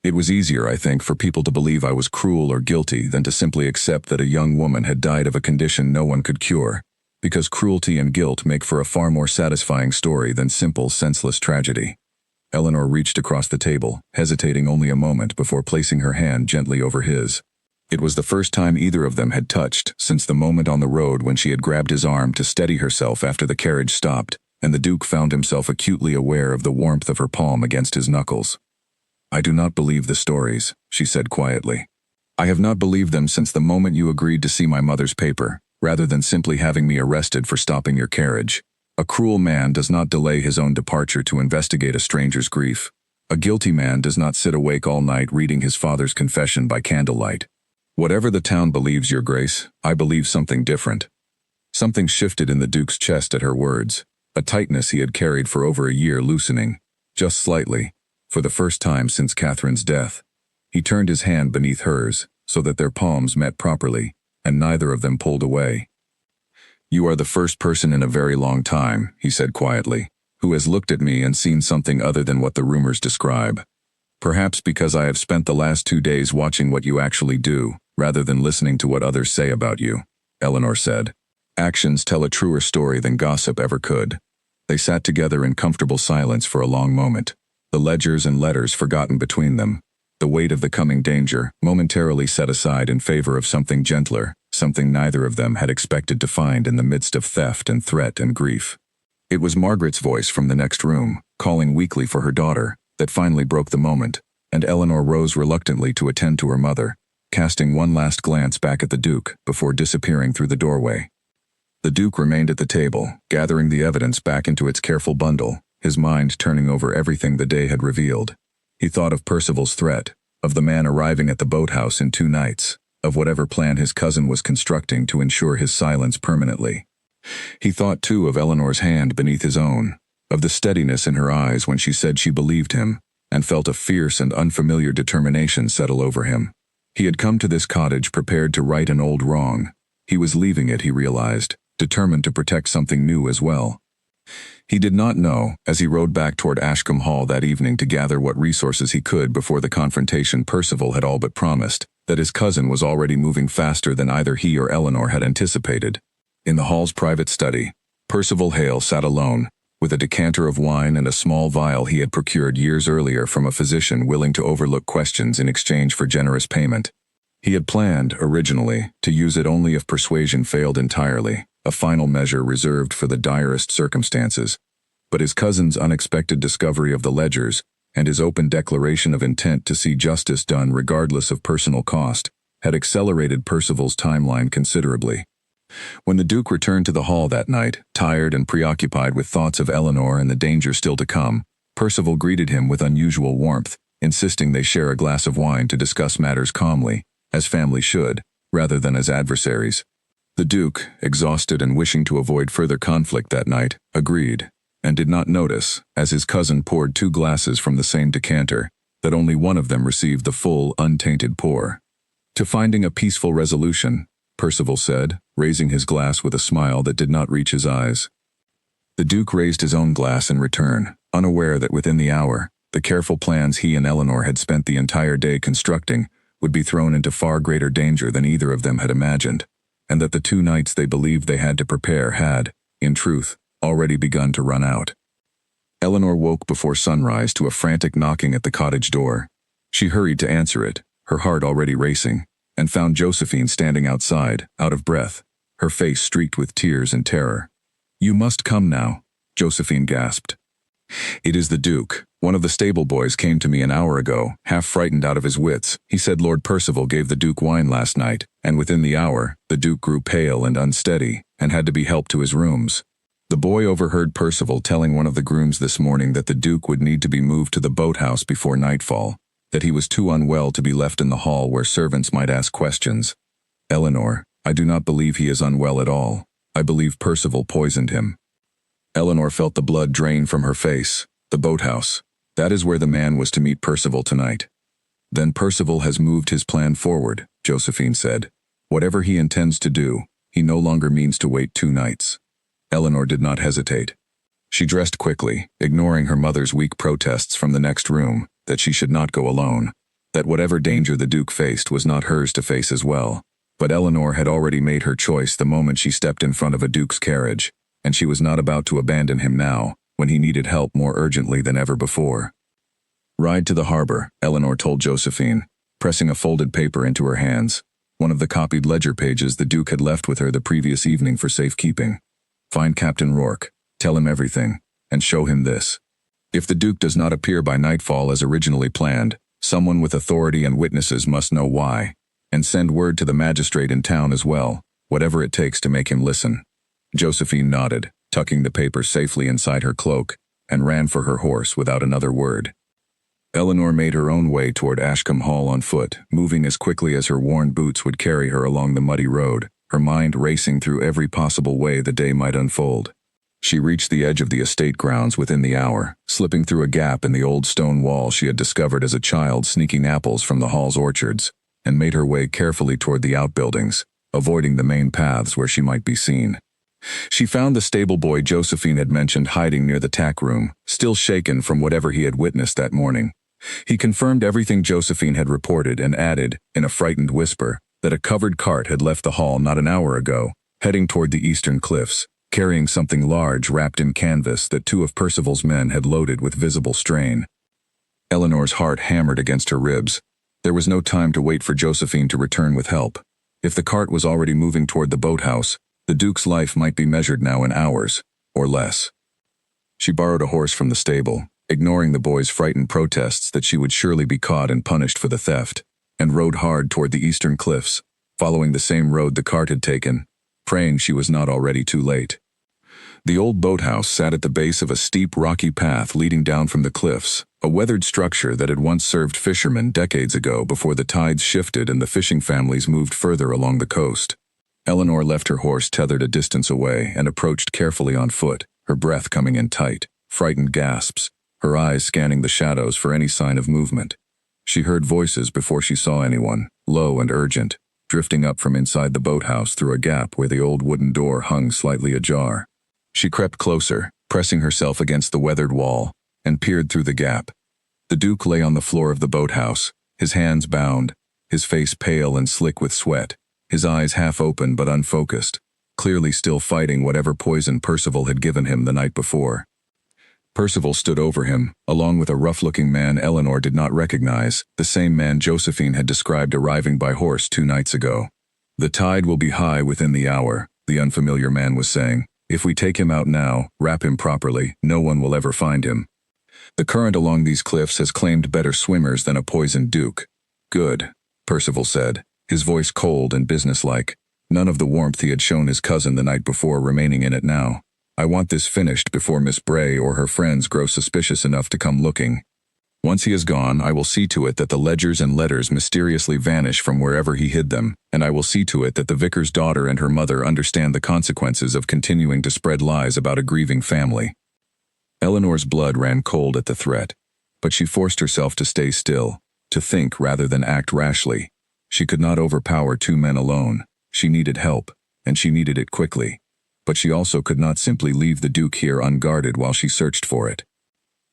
It was easier, I think, for people to believe I was cruel or guilty than to simply accept that a young woman had died of a condition no one could cure, because cruelty and guilt make for a far more satisfying story than simple, senseless tragedy. Eleanor reached across the table, hesitating only a moment before placing her hand gently over his. It was the first time either of them had touched since the moment on the road when she had grabbed his arm to steady herself after the carriage stopped, and the Duke found himself acutely aware of the warmth of her palm against his knuckles. I do not believe the stories, she said quietly. I have not believed them since the moment you agreed to see my mother's paper, rather than simply having me arrested for stopping your carriage. A cruel man does not delay his own departure to investigate a stranger's grief. A guilty man does not sit awake all night reading his father's confession by candlelight. Whatever the town believes, Your Grace, I believe something different. Something shifted in the Duke's chest at her words, a tightness he had carried for over a year loosening, just slightly, for the first time since Catherine's death. He turned his hand beneath hers, so that their palms met properly, and neither of them pulled away. You are the first person in a very long time, he said quietly, who has looked at me and seen something other than what the rumors describe. Perhaps because I have spent the last 2 days watching what you actually do, rather than listening to what others say about you, Eleanor said. Actions tell a truer story than gossip ever could. They sat together in comfortable silence for a long moment, the ledgers and letters forgotten between them, the weight of the coming danger momentarily set aside in favor of something gentler, something neither of them had expected to find in the midst of theft and threat and grief. It was Margaret's voice from the next room, calling weakly for her daughter, that finally broke the moment, and Eleanor rose reluctantly to attend to her mother, casting one last glance back at the Duke before disappearing through the doorway. The Duke remained at the table, gathering the evidence back into its careful bundle, his mind turning over everything the day had revealed. He thought of Percival's threat, of the man arriving at the boathouse in 2 nights, of whatever plan his cousin was constructing to ensure his silence permanently. He thought too of Eleanor's hand beneath his own, of the steadiness in her eyes when she said she believed him, and felt a fierce and unfamiliar determination settle over him. He had come to this cottage prepared to right an old wrong. He was leaving it, he realized, determined to protect something new as well. He did not know, as he rode back toward Ashcombe Hall that evening to gather what resources he could before the confrontation Percival had all but promised, that his cousin was already moving faster than either he or Eleanor had anticipated. In the hall's private study, Percival Hale sat alone, with a decanter of wine and a small vial he had procured years earlier from a physician willing to overlook questions in exchange for generous payment. He had planned, originally, to use it only if persuasion failed entirely, a final measure reserved for the direst circumstances. But his cousin's unexpected discovery of the ledgers, and his open declaration of intent to see justice done regardless of personal cost, had accelerated Percival's timeline considerably. When the Duke returned to the hall that night, tired and preoccupied with thoughts of Eleanor and the danger still to come, Percival greeted him with unusual warmth, insisting they share a glass of wine to discuss matters calmly, as family should, rather than as adversaries. The Duke, exhausted and wishing to avoid further conflict that night, agreed, and did not notice, as his cousin poured 2 glasses from the same decanter, that only one of them received the full, untainted pour. To finding a peaceful resolution, Percival said, raising his glass with a smile that did not reach his eyes. The Duke raised his own glass in return, unaware that within the hour, the careful plans he and Eleanor had spent the entire day constructing would be thrown into far greater danger than either of them had imagined. and that the 2 nights they believed they had to prepare had, in truth, already begun to run out. Eleanor woke before sunrise to a frantic knocking at the cottage door. She hurried to answer it, her heart already racing, and found Josephine standing outside, out of breath, her face streaked with tears and terror. "You must come now," Josephine gasped. "It is the Duke. One of the stable boys came to me an hour ago, half frightened out of his wits. He said Lord Percival gave the Duke wine last night, and within the hour, the Duke grew pale and unsteady, and had to be helped to his rooms. The boy overheard Percival telling one of the grooms this morning that the Duke would need to be moved to the boathouse before nightfall, that he was too unwell to be left in the hall where servants might ask questions. Eleanor, I do not believe he is unwell at all. I believe Percival poisoned him." Eleanor felt the blood drain from her face. The boathouse. That is where the man was to meet Percival tonight. "Then Percival has moved his plan forward," Josephine said. "Whatever he intends to do, he no longer means to wait 2 nights. Eleanor did not hesitate. She dressed quickly, ignoring her mother's weak protests from the next room, that she should not go alone, that whatever danger the Duke faced was not hers to face as well. But Eleanor had already made her choice the moment she stepped in front of a Duke's carriage, and she was not about to abandon him now, when he needed help more urgently than ever before. "Ride to the harbor," Eleanor told Josephine, pressing a folded paper into her hands, one of the copied ledger pages the Duke had left with her the previous evening for safekeeping. "Find Captain Rourke, tell him everything, and show him this. If the Duke does not appear by nightfall as originally planned, someone with authority and witnesses must know why, and send word to the magistrate in town as well, whatever it takes to make him listen." Josephine nodded, tucking the paper safely inside her cloak, and ran for her horse without another word. Eleanor made her own way toward Ashcombe Hall on foot, moving as quickly as her worn boots would carry her along the muddy road, her mind racing through every possible way the day might unfold. She reached the edge of the estate grounds within the hour, slipping through a gap in the old stone wall she had discovered as a child sneaking apples from the hall's orchards, and made her way carefully toward the outbuildings, avoiding the main paths where she might be seen. She found the stable boy Josephine had mentioned hiding near the tack room, still shaken from whatever he had witnessed that morning. He confirmed everything Josephine had reported and added, in a frightened whisper, that a covered cart had left the hall not an hour ago, heading toward the eastern cliffs, carrying something large wrapped in canvas that 2 of Percival's men had loaded with visible strain. Eleanor's heart hammered against her ribs. There was no time to wait for Josephine to return with help. If the cart was already moving toward the boathouse, the Duke's life might be measured now in hours, or less. She borrowed a horse from the stable, ignoring the boy's frightened protests that she would surely be caught and punished for the theft, and rode hard toward the eastern cliffs, following the same road the cart had taken, praying she was not already too late. The old boathouse sat at the base of a steep rocky path leading down from the cliffs, a weathered structure that had once served fishermen decades ago before the tides shifted and the fishing families moved further along the coast. Eleanor left her horse tethered a distance away and approached carefully on foot, her breath coming in tight, frightened gasps, her eyes scanning the shadows for any sign of movement. She heard voices before she saw anyone, low and urgent, drifting up from inside the boathouse through a gap where the old wooden door hung slightly ajar. She crept closer, pressing herself against the weathered wall, and peered through the gap. The Duke lay on the floor of the boathouse, his hands bound, his face pale and slick with sweat, his eyes half open but unfocused, clearly still fighting whatever poison Percival had given him the night before. Percival stood over him, along with a rough-looking man Eleanor did not recognize, the same man Josephine had described arriving by horse 2 nights ago. "The tide will be high within the hour," the unfamiliar man was saying. "If we take him out now, wrap him properly, no one will ever find him. The current along these cliffs has claimed better swimmers than a poisoned Duke." "Good," Percival said, his voice cold and businesslike, none of the warmth he had shown his cousin the night before remaining in it now. "I want this finished before Miss Bray or her friends grow suspicious enough to come looking. Once he is gone, I will see to it that the ledgers and letters mysteriously vanish from wherever he hid them, and I will see to it that the vicar's daughter and her mother understand the consequences of continuing to spread lies about a grieving family." Eleanor's blood ran cold at the threat, but she forced herself to stay still, to think rather than act rashly. She could not overpower 2 men alone. She needed help, and she needed it quickly. But she also could not simply leave the Duke here unguarded while she searched for it.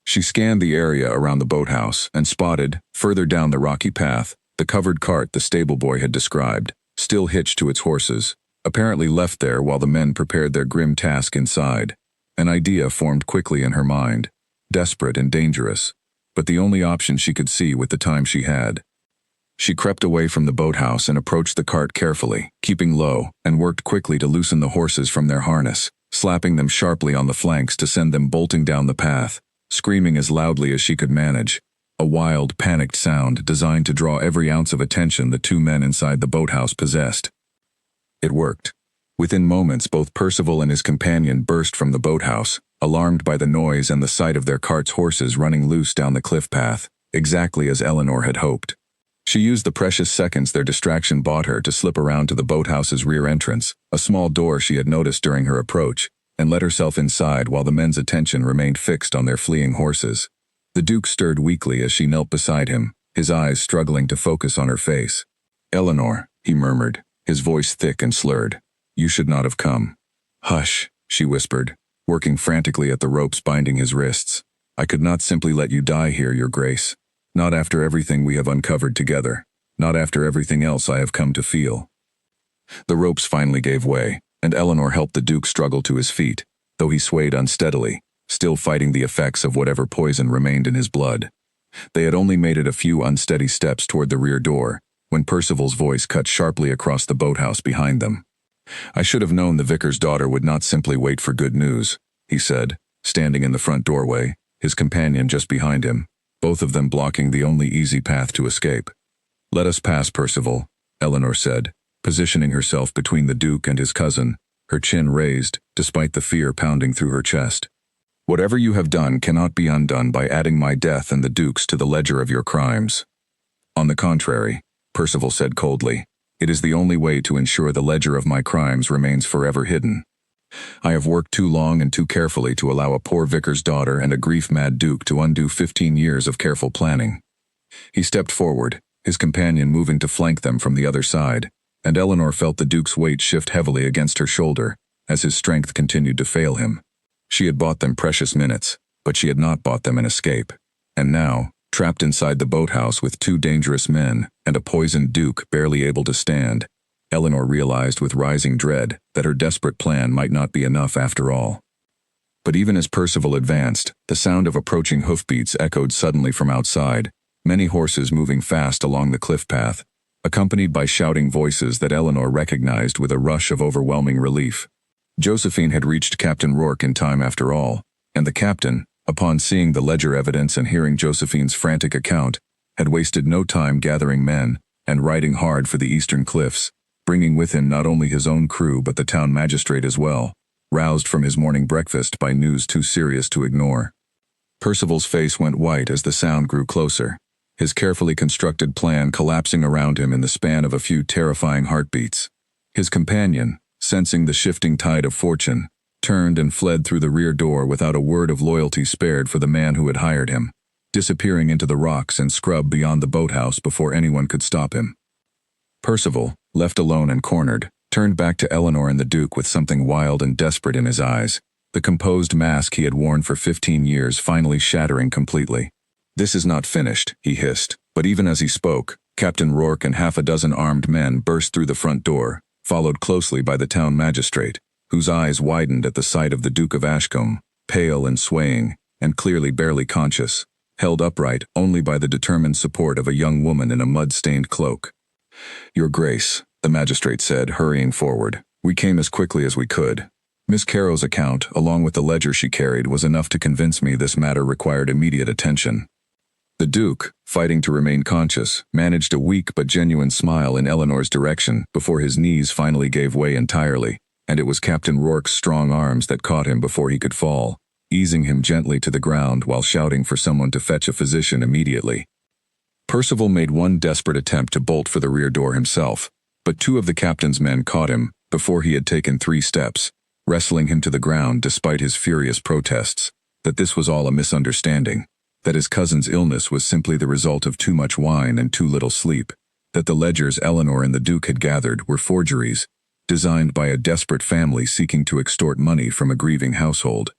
She scanned the area around the boathouse and spotted, further down the rocky path, the covered cart the stable boy had described, still hitched to its horses, apparently left there while the men prepared their grim task inside. An idea formed quickly in her mind, desperate and dangerous, but the only option she could see with the time she had. She crept away from the boathouse and approached the cart carefully, keeping low, and worked quickly to loosen the horses from their harness, slapping them sharply on the flanks to send them bolting down the path, screaming as loudly as she could manage, a wild, panicked sound designed to draw every ounce of attention the two men inside the boathouse possessed. It worked. Within moments, both Percival and his companion burst from the boathouse, alarmed by the noise and the sight of their cart's horses running loose down the cliff path, exactly as Eleanor had hoped. She used the precious seconds their distraction bought her to slip around to the boathouse's rear entrance, a small door she had noticed during her approach, and let herself inside while the men's attention remained fixed on their fleeing horses. The Duke stirred weakly as she knelt beside him, his eyes struggling to focus on her face. "Eleanor," he murmured, his voice thick and slurred. "You should not have come." "Hush," she whispered, working frantically at the ropes binding his wrists. "I could not simply let you die here, Your Grace. Not after everything we have uncovered together. Not after everything else I have come to feel." The ropes finally gave way, and Eleanor helped the Duke struggle to his feet, though he swayed unsteadily, still fighting the effects of whatever poison remained in his blood. They had only made it a few unsteady steps toward the rear door, when Percival's voice cut sharply across the boathouse behind them. "I should have known the vicar's daughter would not simply wait for good news," he said, standing in the front doorway, his companion just behind him, both of them blocking the only easy path to escape. "Let us pass, Percival," Eleanor said, positioning herself between the Duke and his cousin, her chin raised, despite the fear pounding through her chest. "Whatever you have done cannot be undone by adding my death and the Duke's to the ledger of your crimes." "On the contrary," Percival said coldly, "it is the only way to ensure the ledger of my crimes remains forever hidden. I have worked too long and too carefully to allow a poor vicar's daughter and a grief-mad Duke to undo 15 years of careful planning." He stepped forward, his companion moving to flank them from the other side, and Eleanor felt the Duke's weight shift heavily against her shoulder as his strength continued to fail him. She had bought them precious minutes, but she had not bought them an escape. And now, trapped inside the boathouse with two dangerous men and a poisoned Duke barely able to stand, Eleanor realized with rising dread that her desperate plan might not be enough after all. But even as Percival advanced, the sound of approaching hoofbeats echoed suddenly from outside, many horses moving fast along the cliff path, accompanied by shouting voices that Eleanor recognized with a rush of overwhelming relief. Josephine had reached Captain Rourke in time after all, and the captain, upon seeing the ledger evidence and hearing Josephine's frantic account, had wasted no time gathering men and riding hard for the eastern cliffs, bringing with him not only his own crew but the town magistrate as well, roused from his morning breakfast by news too serious to ignore. Percival's face went white as the sound grew closer, his carefully constructed plan collapsing around him in the span of a few terrifying heartbeats. His companion, sensing the shifting tide of fortune, turned and fled through the rear door without a word of loyalty spared for the man who had hired him, disappearing into the rocks and scrub beyond the boathouse before anyone could stop him. Percival, left alone and cornered, turned back to Eleanor and the Duke with something wild and desperate in his eyes, the composed mask he had worn for 15 years finally shattering completely. "This is not finished," he hissed, but even as he spoke, Captain Rourke and half a dozen armed men burst through the front door, followed closely by the town magistrate, whose eyes widened at the sight of the Duke of Ashcombe, pale and swaying, and clearly barely conscious, held upright only by the determined support of a young woman in a mud-stained cloak. "Your Grace," the magistrate said, hurrying forward, "we came as quickly as we could. Miss Carrow's account, along with the ledger she carried, was enough to convince me this matter required immediate attention." The Duke, fighting to remain conscious, managed a weak but genuine smile in Eleanor's direction before his knees finally gave way entirely, and it was Captain Rourke's strong arms that caught him before he could fall, easing him gently to the ground while shouting for someone to fetch a physician immediately. Percival made one desperate attempt to bolt for the rear door himself, but two of the captain's men caught him before he had taken 3 steps, wrestling him to the ground despite his furious protests, that this was all a misunderstanding, that his cousin's illness was simply the result of too much wine and too little sleep, that the ledgers Eleanor and the Duke had gathered were forgeries, designed by a desperate family seeking to extort money from a grieving household.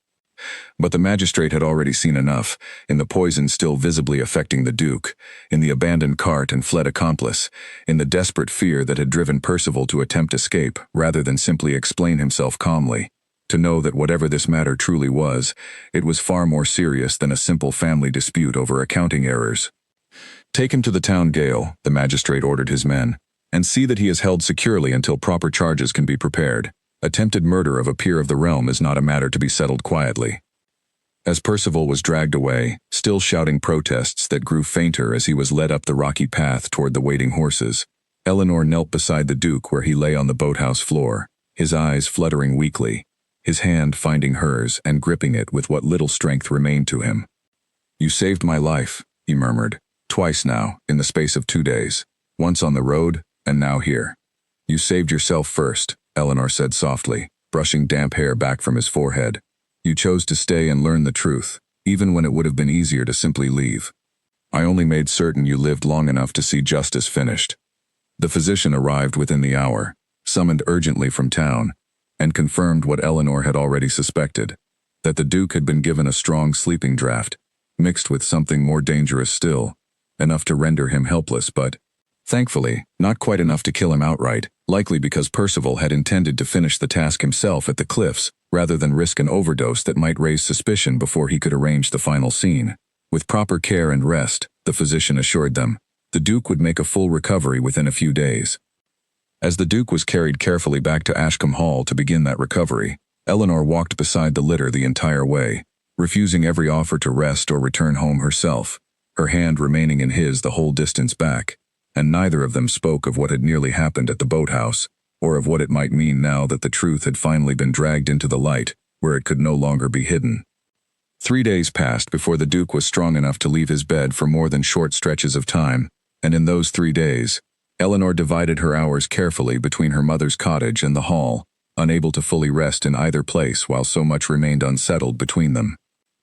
But the magistrate had already seen enough, in the poison still visibly affecting the Duke, in the abandoned cart and fled accomplice, in the desperate fear that had driven Percival to attempt escape rather than simply explain himself calmly, to know that whatever this matter truly was, it was far more serious than a simple family dispute over accounting errors. "Take him to the town gaol," the magistrate ordered his men, "and see that he is held securely until proper charges can be prepared. Attempted murder of a peer of the realm is not a matter to be settled quietly." As Percival was dragged away, still shouting protests that grew fainter as he was led up the rocky path toward the waiting horses, Eleanor knelt beside the Duke where he lay on the boathouse floor, his eyes fluttering weakly, his hand finding hers and gripping it with what little strength remained to him. "You saved my life," he murmured, "twice now, in the space of 2 days, once on the road, and now here." "You saved yourself first," Eleanor said softly, brushing damp hair back from his forehead. "You chose to stay and learn the truth, even when it would have been easier to simply leave. I only made certain you lived long enough to see justice finished." The physician arrived within the hour, summoned urgently from town, and confirmed what Eleanor had already suspected, that the Duke had been given a strong sleeping draught, mixed with something more dangerous still, enough to render him helpless but, thankfully, not quite enough to kill him outright, likely because Percival had intended to finish the task himself at the cliffs, rather than risk an overdose that might raise suspicion before he could arrange the final scene. With proper care and rest, the physician assured them, the Duke would make a full recovery within a few days. As the Duke was carried carefully back to Ashcombe Hall to begin that recovery, Eleanor walked beside the litter the entire way, refusing every offer to rest or return home herself, her hand remaining in his the whole distance back, and neither of them spoke of what had nearly happened at the boathouse, or of what it might mean now that the truth had finally been dragged into the light, where it could no longer be hidden. 3 days passed before the Duke was strong enough to leave his bed for more than short stretches of time, and in those 3 days, Eleanor divided her hours carefully between her mother's cottage and the hall, unable to fully rest in either place while so much remained unsettled between them.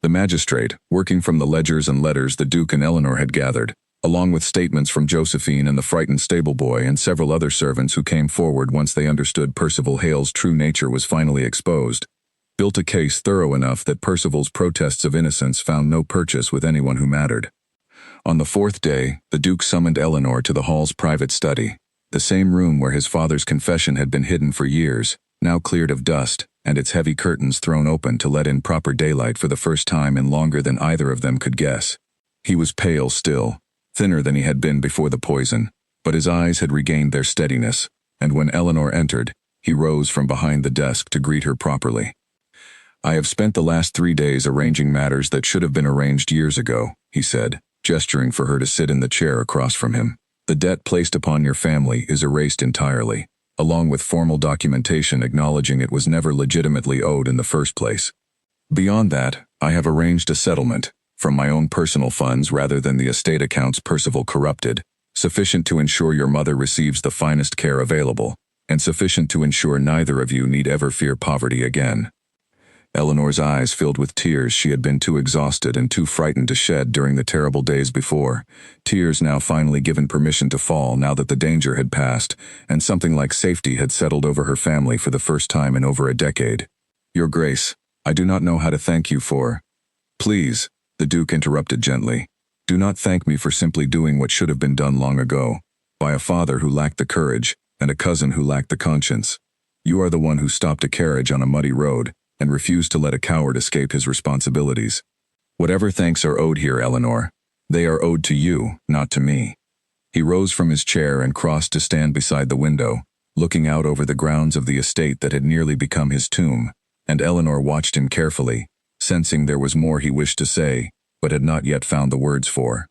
The magistrate, working from the ledgers and letters the Duke and Eleanor had gathered, along with statements from Josephine and the frightened stable boy and several other servants who came forward once they understood Percival Hale's true nature was finally exposed, built a case thorough enough that Percival's protests of innocence found no purchase with anyone who mattered. On the 4th day, the Duke summoned Eleanor to the hall's private study, the same room where his father's confession had been hidden for years, now cleared of dust, and its heavy curtains thrown open to let in proper daylight for the first time in longer than either of them could guess. He was pale still, thinner than he had been before the poison, but his eyes had regained their steadiness, and when Eleanor entered, he rose from behind the desk to greet her properly. "I have spent the last 3 days arranging matters that should have been arranged years ago," he said, gesturing for her to sit in the chair across from him. "The debt placed upon your family is erased entirely, along with formal documentation acknowledging it was never legitimately owed in the first place. Beyond that, I have arranged a settlement, from my own personal funds rather than the estate accounts Percival corrupted, sufficient to ensure your mother receives the finest care available, and sufficient to ensure neither of you need ever fear poverty again." Eleanor's eyes filled with tears she had been too exhausted and too frightened to shed during the terrible days before, tears now finally given permission to fall now that the danger had passed, and something like safety had settled over her family for the first time in over a decade. "Your Grace, I do not know how to thank you for—" "Please," the Duke interrupted gently, "do not thank me for simply doing what should have been done long ago, by a father who lacked the courage, and a cousin who lacked the conscience. You are the one who stopped a carriage on a muddy road, and refused to let a coward escape his responsibilities. Whatever thanks are owed here, Eleanor, they are owed to you, not to me." He rose from his chair and crossed to stand beside the window, looking out over the grounds of the estate that had nearly become his tomb, and Eleanor watched him carefully, sensing there was more he wished to say, but had not yet found the words for.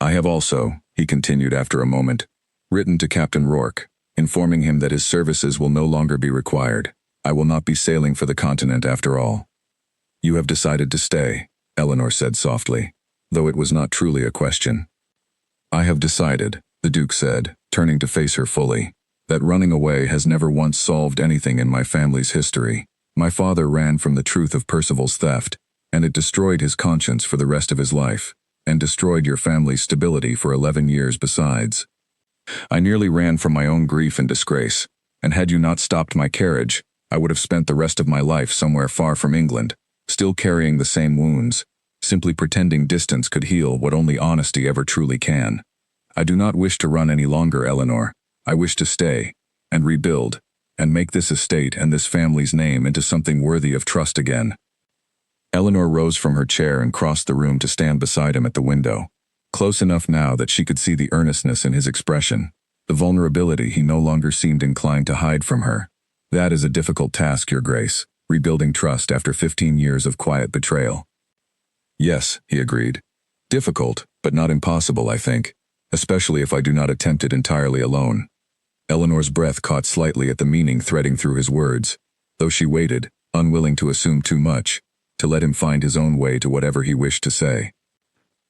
"I have also," he continued after a moment, "written to Captain Rourke, informing him that his services will no longer be required. I will not be sailing for the continent after all." "You have decided to stay," Eleanor said softly, though it was not truly a question. "I have decided," the Duke said, turning to face her fully, "that running away has never once solved anything in my family's history. My father ran from the truth of Percival's theft, and it destroyed his conscience for the rest of his life, and destroyed your family's stability for 11 years besides. I nearly ran from my own grief and disgrace, and had you not stopped my carriage, I would have spent the rest of my life somewhere far from England, still carrying the same wounds, simply pretending distance could heal what only honesty ever truly can. I do not wish to run any longer, Eleanor. I wish to stay, and rebuild, and make this estate and this family's name into something worthy of trust again. Eleanor rose from her chair and crossed the room to stand beside him at the window, close enough now that she could see the earnestness in his expression, the vulnerability he no longer seemed inclined to hide from her. That is a difficult task, Your Grace, rebuilding trust after 15 years of quiet betrayal. Yes, he agreed. Difficult, but not impossible, I think, especially if I do not attempt it entirely alone. Eleanor's breath caught slightly at the meaning threading through his words, though she waited, unwilling to assume too much, to let him find his own way to whatever he wished to say.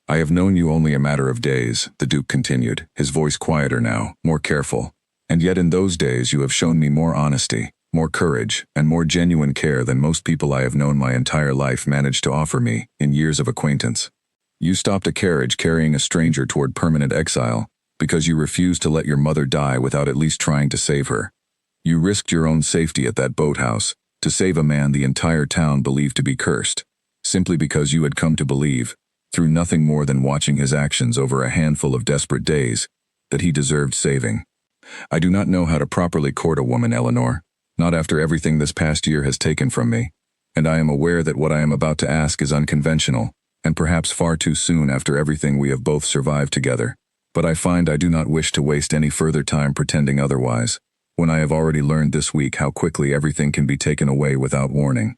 I have known you only a matter of days, the Duke continued, his voice quieter now, more careful. And yet in those days you have shown me more honesty, more courage, and more genuine care than most people I have known my entire life managed to offer me in years of acquaintance. You stopped a carriage carrying a stranger toward permanent exile because you refused to let your mother die without at least trying to save her. You risked your own safety at that boathouse to save a man the entire town believed to be cursed, simply because you had come to believe, through nothing more than watching his actions over a handful of desperate days, that he deserved saving. I do not know how to properly court a woman, Eleanor, not after everything this past year has taken from me, and I am aware that what I am about to ask is unconventional, and perhaps far too soon after everything we have both survived together. But I find I do not wish to waste any further time pretending otherwise, when I have already learned this week how quickly everything can be taken away without warning.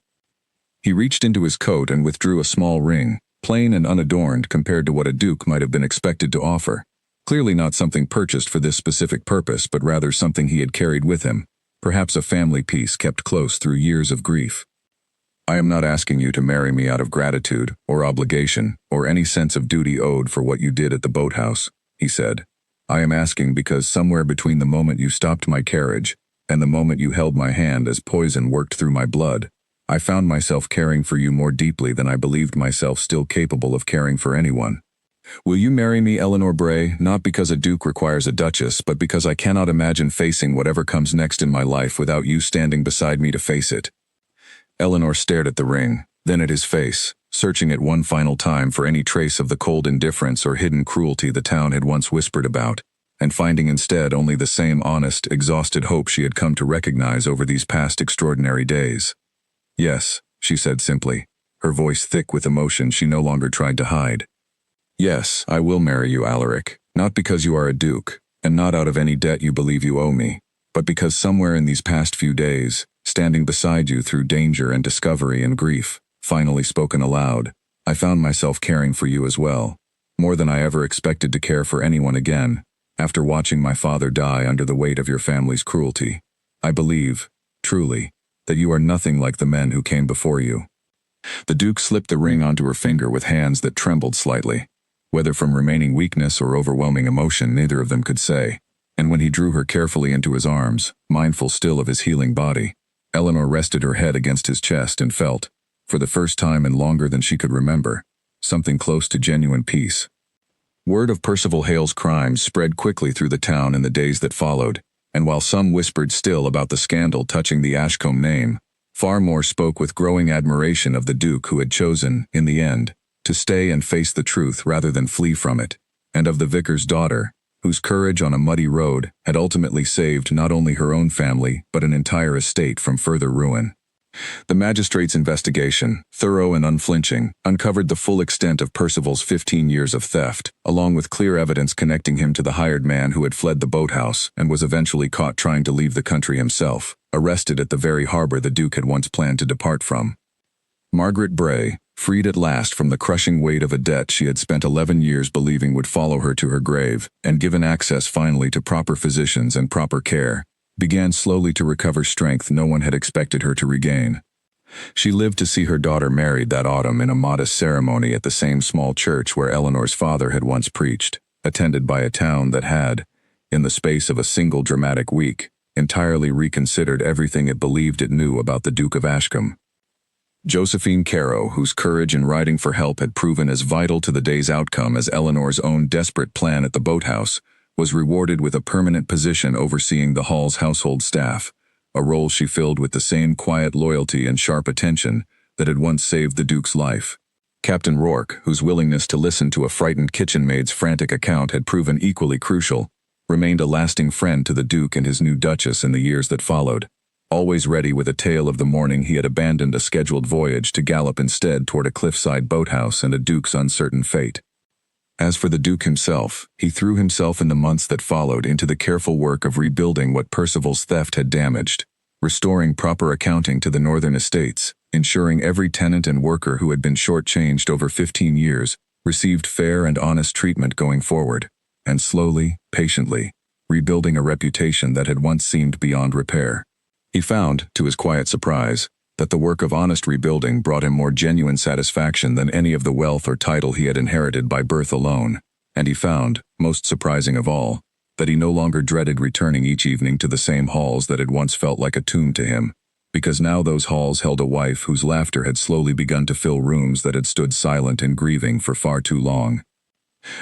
He reached into his coat and withdrew a small ring, plain and unadorned compared to what a duke might have been expected to offer. Clearly not something purchased for this specific purpose, but rather something he had carried with him, perhaps a family piece kept close through years of grief. I am not asking you to marry me out of gratitude or obligation or any sense of duty owed for what you did at the boathouse, he said. I am asking because somewhere between the moment you stopped my carriage and the moment you held my hand as poison worked through my blood, I found myself caring for you more deeply than I believed myself still capable of caring for anyone. Will you marry me, Eleanor Bray, not because a duke requires a duchess, but because I cannot imagine facing whatever comes next in my life without you standing beside me to face it? Eleanor stared at the ring, then at his face, searching it one final time for any trace of the cold indifference or hidden cruelty the town had once whispered about, and finding instead only the same honest, exhausted hope she had come to recognize over these past extraordinary days. Yes, she said simply, her voice thick with emotion she no longer tried to hide. Yes, I will marry you, Alaric, not because you are a duke, and not out of any debt you believe you owe me, but because somewhere in these past few days, standing beside you through danger and discovery and grief, finally spoken aloud, I found myself caring for you as well, more than I ever expected to care for anyone again, after watching my father die under the weight of your family's cruelty. I believe, truly, that you are nothing like the men who came before you. The Duke slipped the ring onto her finger with hands that trembled slightly. Whether from remaining weakness or overwhelming emotion, neither of them could say, and when he drew her carefully into his arms, mindful still of his healing body, Eleanor rested her head against his chest and felt, for the first time and longer than she could remember, something close to genuine peace. Word of Percival Hale's crimes spread quickly through the town in the days that followed, and while some whispered still about the scandal touching the Ashcombe name, far more spoke with growing admiration of the Duke who had chosen, in the end, to stay and face the truth rather than flee from it, and of the vicar's daughter, whose courage on a muddy road had ultimately saved not only her own family but an entire estate from further ruin. The magistrate's investigation, thorough and unflinching, uncovered the full extent of Percival's 15 years of theft, along with clear evidence connecting him to the hired man who had fled the boathouse and was eventually caught trying to leave the country himself, arrested at the very harbor the Duke had once planned to depart from. Margaret Bray, freed at last from the crushing weight of a debt she had spent 11 years believing would follow her to her grave, and given access finally to proper physicians and proper care, began slowly to recover strength no one had expected her to regain. She lived to see her daughter married that autumn in a modest ceremony at the same small church where Eleanor's father had once preached, attended by a town that had, in the space of a single dramatic week, entirely reconsidered everything it believed it knew about the Duke of Ashcombe. Josephine Carew, whose courage in riding for help had proven as vital to the day's outcome as Eleanor's own desperate plan at the boathouse, was rewarded with a permanent position overseeing the Hall's household staff, a role she filled with the same quiet loyalty and sharp attention that had once saved the Duke's life. Captain Rourke, whose willingness to listen to a frightened kitchen maid's frantic account had proven equally crucial, remained a lasting friend to the Duke and his new Duchess in the years that followed. Always ready with a tale of the morning he had abandoned a scheduled voyage to gallop instead toward a cliffside boathouse and a Duke's uncertain fate. As for the Duke himself, he threw himself in the months that followed into the careful work of rebuilding what Percival's theft had damaged, restoring proper accounting to the northern estates, ensuring every tenant and worker who had been shortchanged over 15 years received fair and honest treatment going forward, and slowly, patiently, rebuilding a reputation that had once seemed beyond repair. He found, to his quiet surprise, that the work of honest rebuilding brought him more genuine satisfaction than any of the wealth or title he had inherited by birth alone, and he found, most surprising of all, that he no longer dreaded returning each evening to the same halls that had once felt like a tomb to him, because now those halls held a wife whose laughter had slowly begun to fill rooms that had stood silent and grieving for far too long.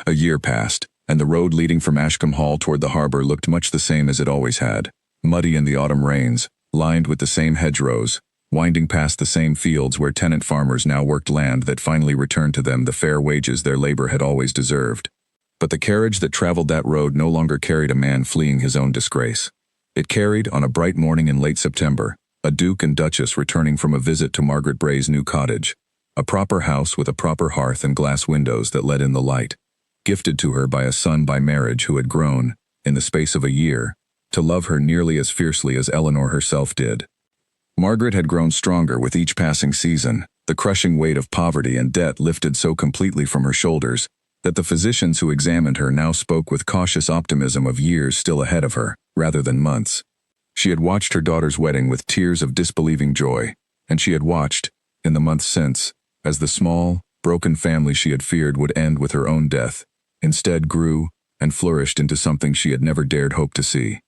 A year passed, and the road leading from Ashcombe Hall toward the harbor looked much the same as it always had, muddy in the autumn rains, lined with the same hedgerows, winding past the same fields where tenant farmers now worked land that finally returned to them the fair wages their labor had always deserved. But the carriage that traveled that road no longer carried a man fleeing his own disgrace. It carried, on a bright morning in late September, a Duke and Duchess returning from a visit to Margaret Bray's new cottage, a proper house with a proper hearth and glass windows that let in the light, gifted to her by a son by marriage who had grown, in the space of a year, to love her nearly as fiercely as Eleanor herself did. Margaret had grown stronger with each passing season, the crushing weight of poverty and debt lifted so completely from her shoulders that the physicians who examined her now spoke with cautious optimism of years still ahead of her, rather than months. She had watched her daughter's wedding with tears of disbelieving joy, and she had watched, in the months since, as the small, broken family she had feared would end with her own death, instead grew and flourished into something she had never dared hope to see.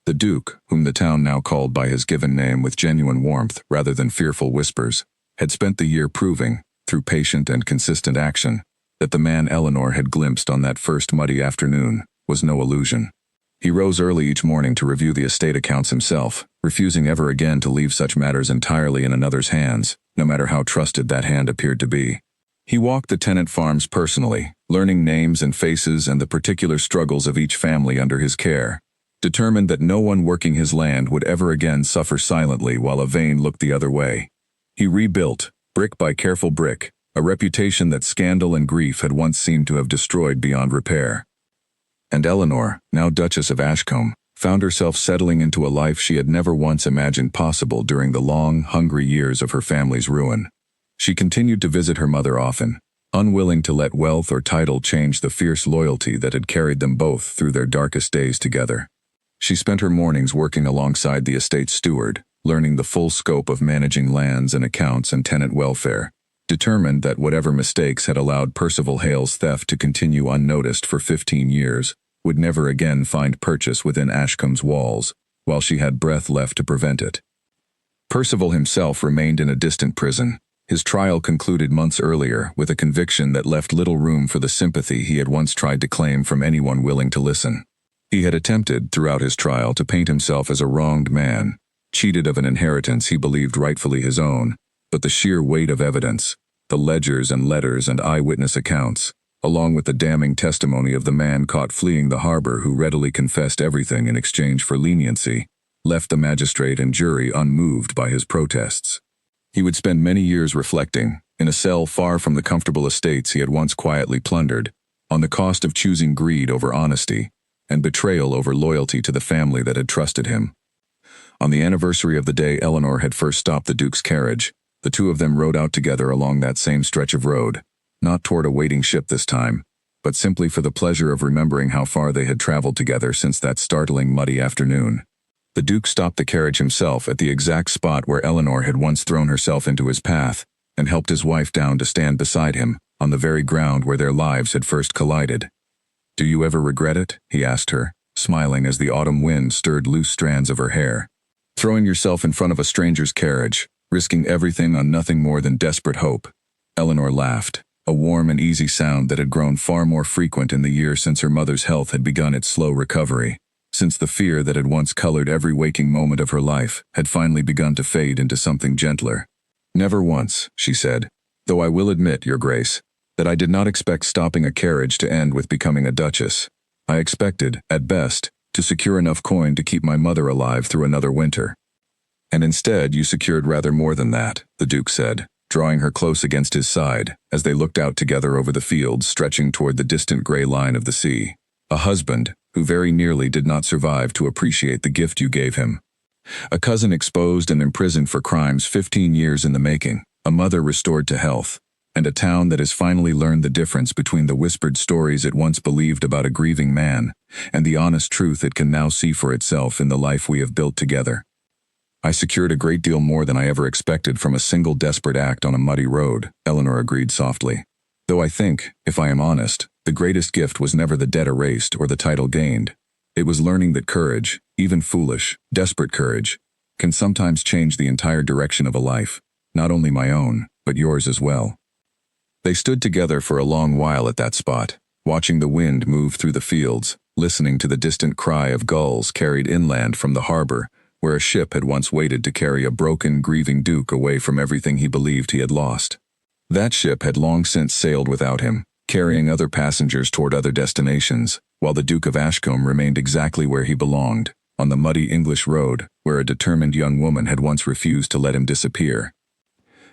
The Duke, whom the town now called by his given name with genuine warmth rather than fearful whispers, had spent the year proving, through patient and consistent action, that the man Eleanor had glimpsed on that first muddy afternoon was no illusion. He rose early each morning to review the estate accounts himself, refusing ever again to leave such matters entirely in another's hands, no matter how trusted that hand appeared to be. He walked the tenant farms personally, learning names and faces and the particular struggles of each family under his care, determined that no one working his land would ever again suffer silently while a vein looked the other way. He rebuilt, brick by careful brick, a reputation that scandal and grief had once seemed to have destroyed beyond repair. And Eleanor, now Duchess of Ashcombe, found herself settling into a life she had never once imagined possible during the long, hungry years of her family's ruin. She continued to visit her mother often, unwilling to let wealth or title change the fierce loyalty that had carried them both through their darkest days together. She spent her mornings working alongside the estate's steward, learning the full scope of managing lands and accounts and tenant welfare, determined that whatever mistakes had allowed Percival Hale's theft to continue unnoticed for 15 years would never again find purchase within Ashcombe's walls, while she had breath left to prevent it. Percival himself remained in a distant prison, his trial concluded months earlier with a conviction that left little room for the sympathy he had once tried to claim from anyone willing to listen. He had attempted, throughout his trial, to paint himself as a wronged man, cheated of an inheritance he believed rightfully his own, but the sheer weight of evidence, the ledgers and letters and eyewitness accounts, along with the damning testimony of the man caught fleeing the harbor who readily confessed everything in exchange for leniency, left the magistrate and jury unmoved by his protests. He would spend many years reflecting, in a cell far from the comfortable estates he had once quietly plundered, on the cost of choosing greed over honesty, and betrayal over loyalty to the family that had trusted him. On the anniversary of the day Eleanor had first stopped the Duke's carriage, the two of them rode out together along that same stretch of road, not toward a waiting ship this time, but simply for the pleasure of remembering how far they had traveled together since that startling muddy afternoon. The Duke stopped the carriage himself at the exact spot where Eleanor had once thrown herself into his path, and helped his wife down to stand beside him, on the very ground where their lives had first collided. "Do you ever regret it?" he asked her, smiling as the autumn wind stirred loose strands of her hair. "Throwing yourself in front of a stranger's carriage, risking everything on nothing more than desperate hope." Eleanor laughed, a warm and easy sound that had grown far more frequent in the years since her mother's health had begun its slow recovery, since the fear that had once colored every waking moment of her life had finally begun to fade into something gentler. Never once, she said, though I will admit, Your Grace, that I did not expect stopping a carriage to end with becoming a duchess. I expected, at best, to secure enough coin to keep my mother alive through another winter. And instead you secured rather more than that, the Duke said, drawing her close against his side, as they looked out together over the fields stretching toward the distant gray line of the sea. A husband, who very nearly did not survive to appreciate the gift you gave him. A cousin exposed and imprisoned for crimes 15 years in the making, a mother restored to health, and a town that has finally learned the difference between the whispered stories it once believed about a grieving man, and the honest truth it can now see for itself in the life we have built together. I secured a great deal more than I ever expected from a single desperate act on a muddy road, Eleanor agreed softly. Though I think, if I am honest, the greatest gift was never the debt erased or the title gained. It was learning that courage, even foolish, desperate courage, can sometimes change the entire direction of a life, not only my own, but yours as well. They stood together for a long while at that spot, watching the wind move through the fields, listening to the distant cry of gulls carried inland from the harbor, where a ship had once waited to carry a broken, grieving Duke away from everything he believed he had lost. That ship had long since sailed without him, carrying other passengers toward other destinations, while the Duke of Ashcombe remained exactly where he belonged, on the muddy English road, where a determined young woman had once refused to let him disappear.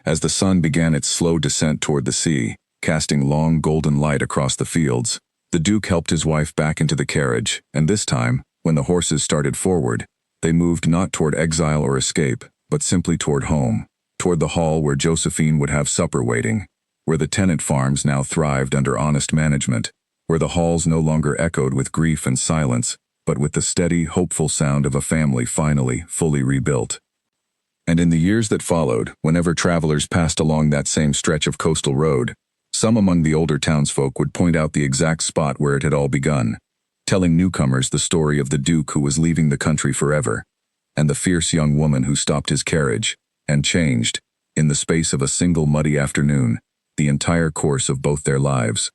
As the sun began its slow descent toward the sea, casting long golden light across the fields, the Duke helped his wife back into the carriage, and this time, when the horses started forward, they moved not toward exile or escape, but simply toward home, toward the hall where Josephine would have supper waiting, where the tenant farms now thrived under honest management, where the halls no longer echoed with grief and silence, but with the steady, hopeful sound of a family finally, fully rebuilt. And in the years that followed, whenever travelers passed along that same stretch of coastal road, some among the older townsfolk would point out the exact spot where it had all begun, telling newcomers the story of the Duke who was leaving the country forever, and the fierce young woman who stopped his carriage, and changed, in the space of a single muddy afternoon, the entire course of both their lives.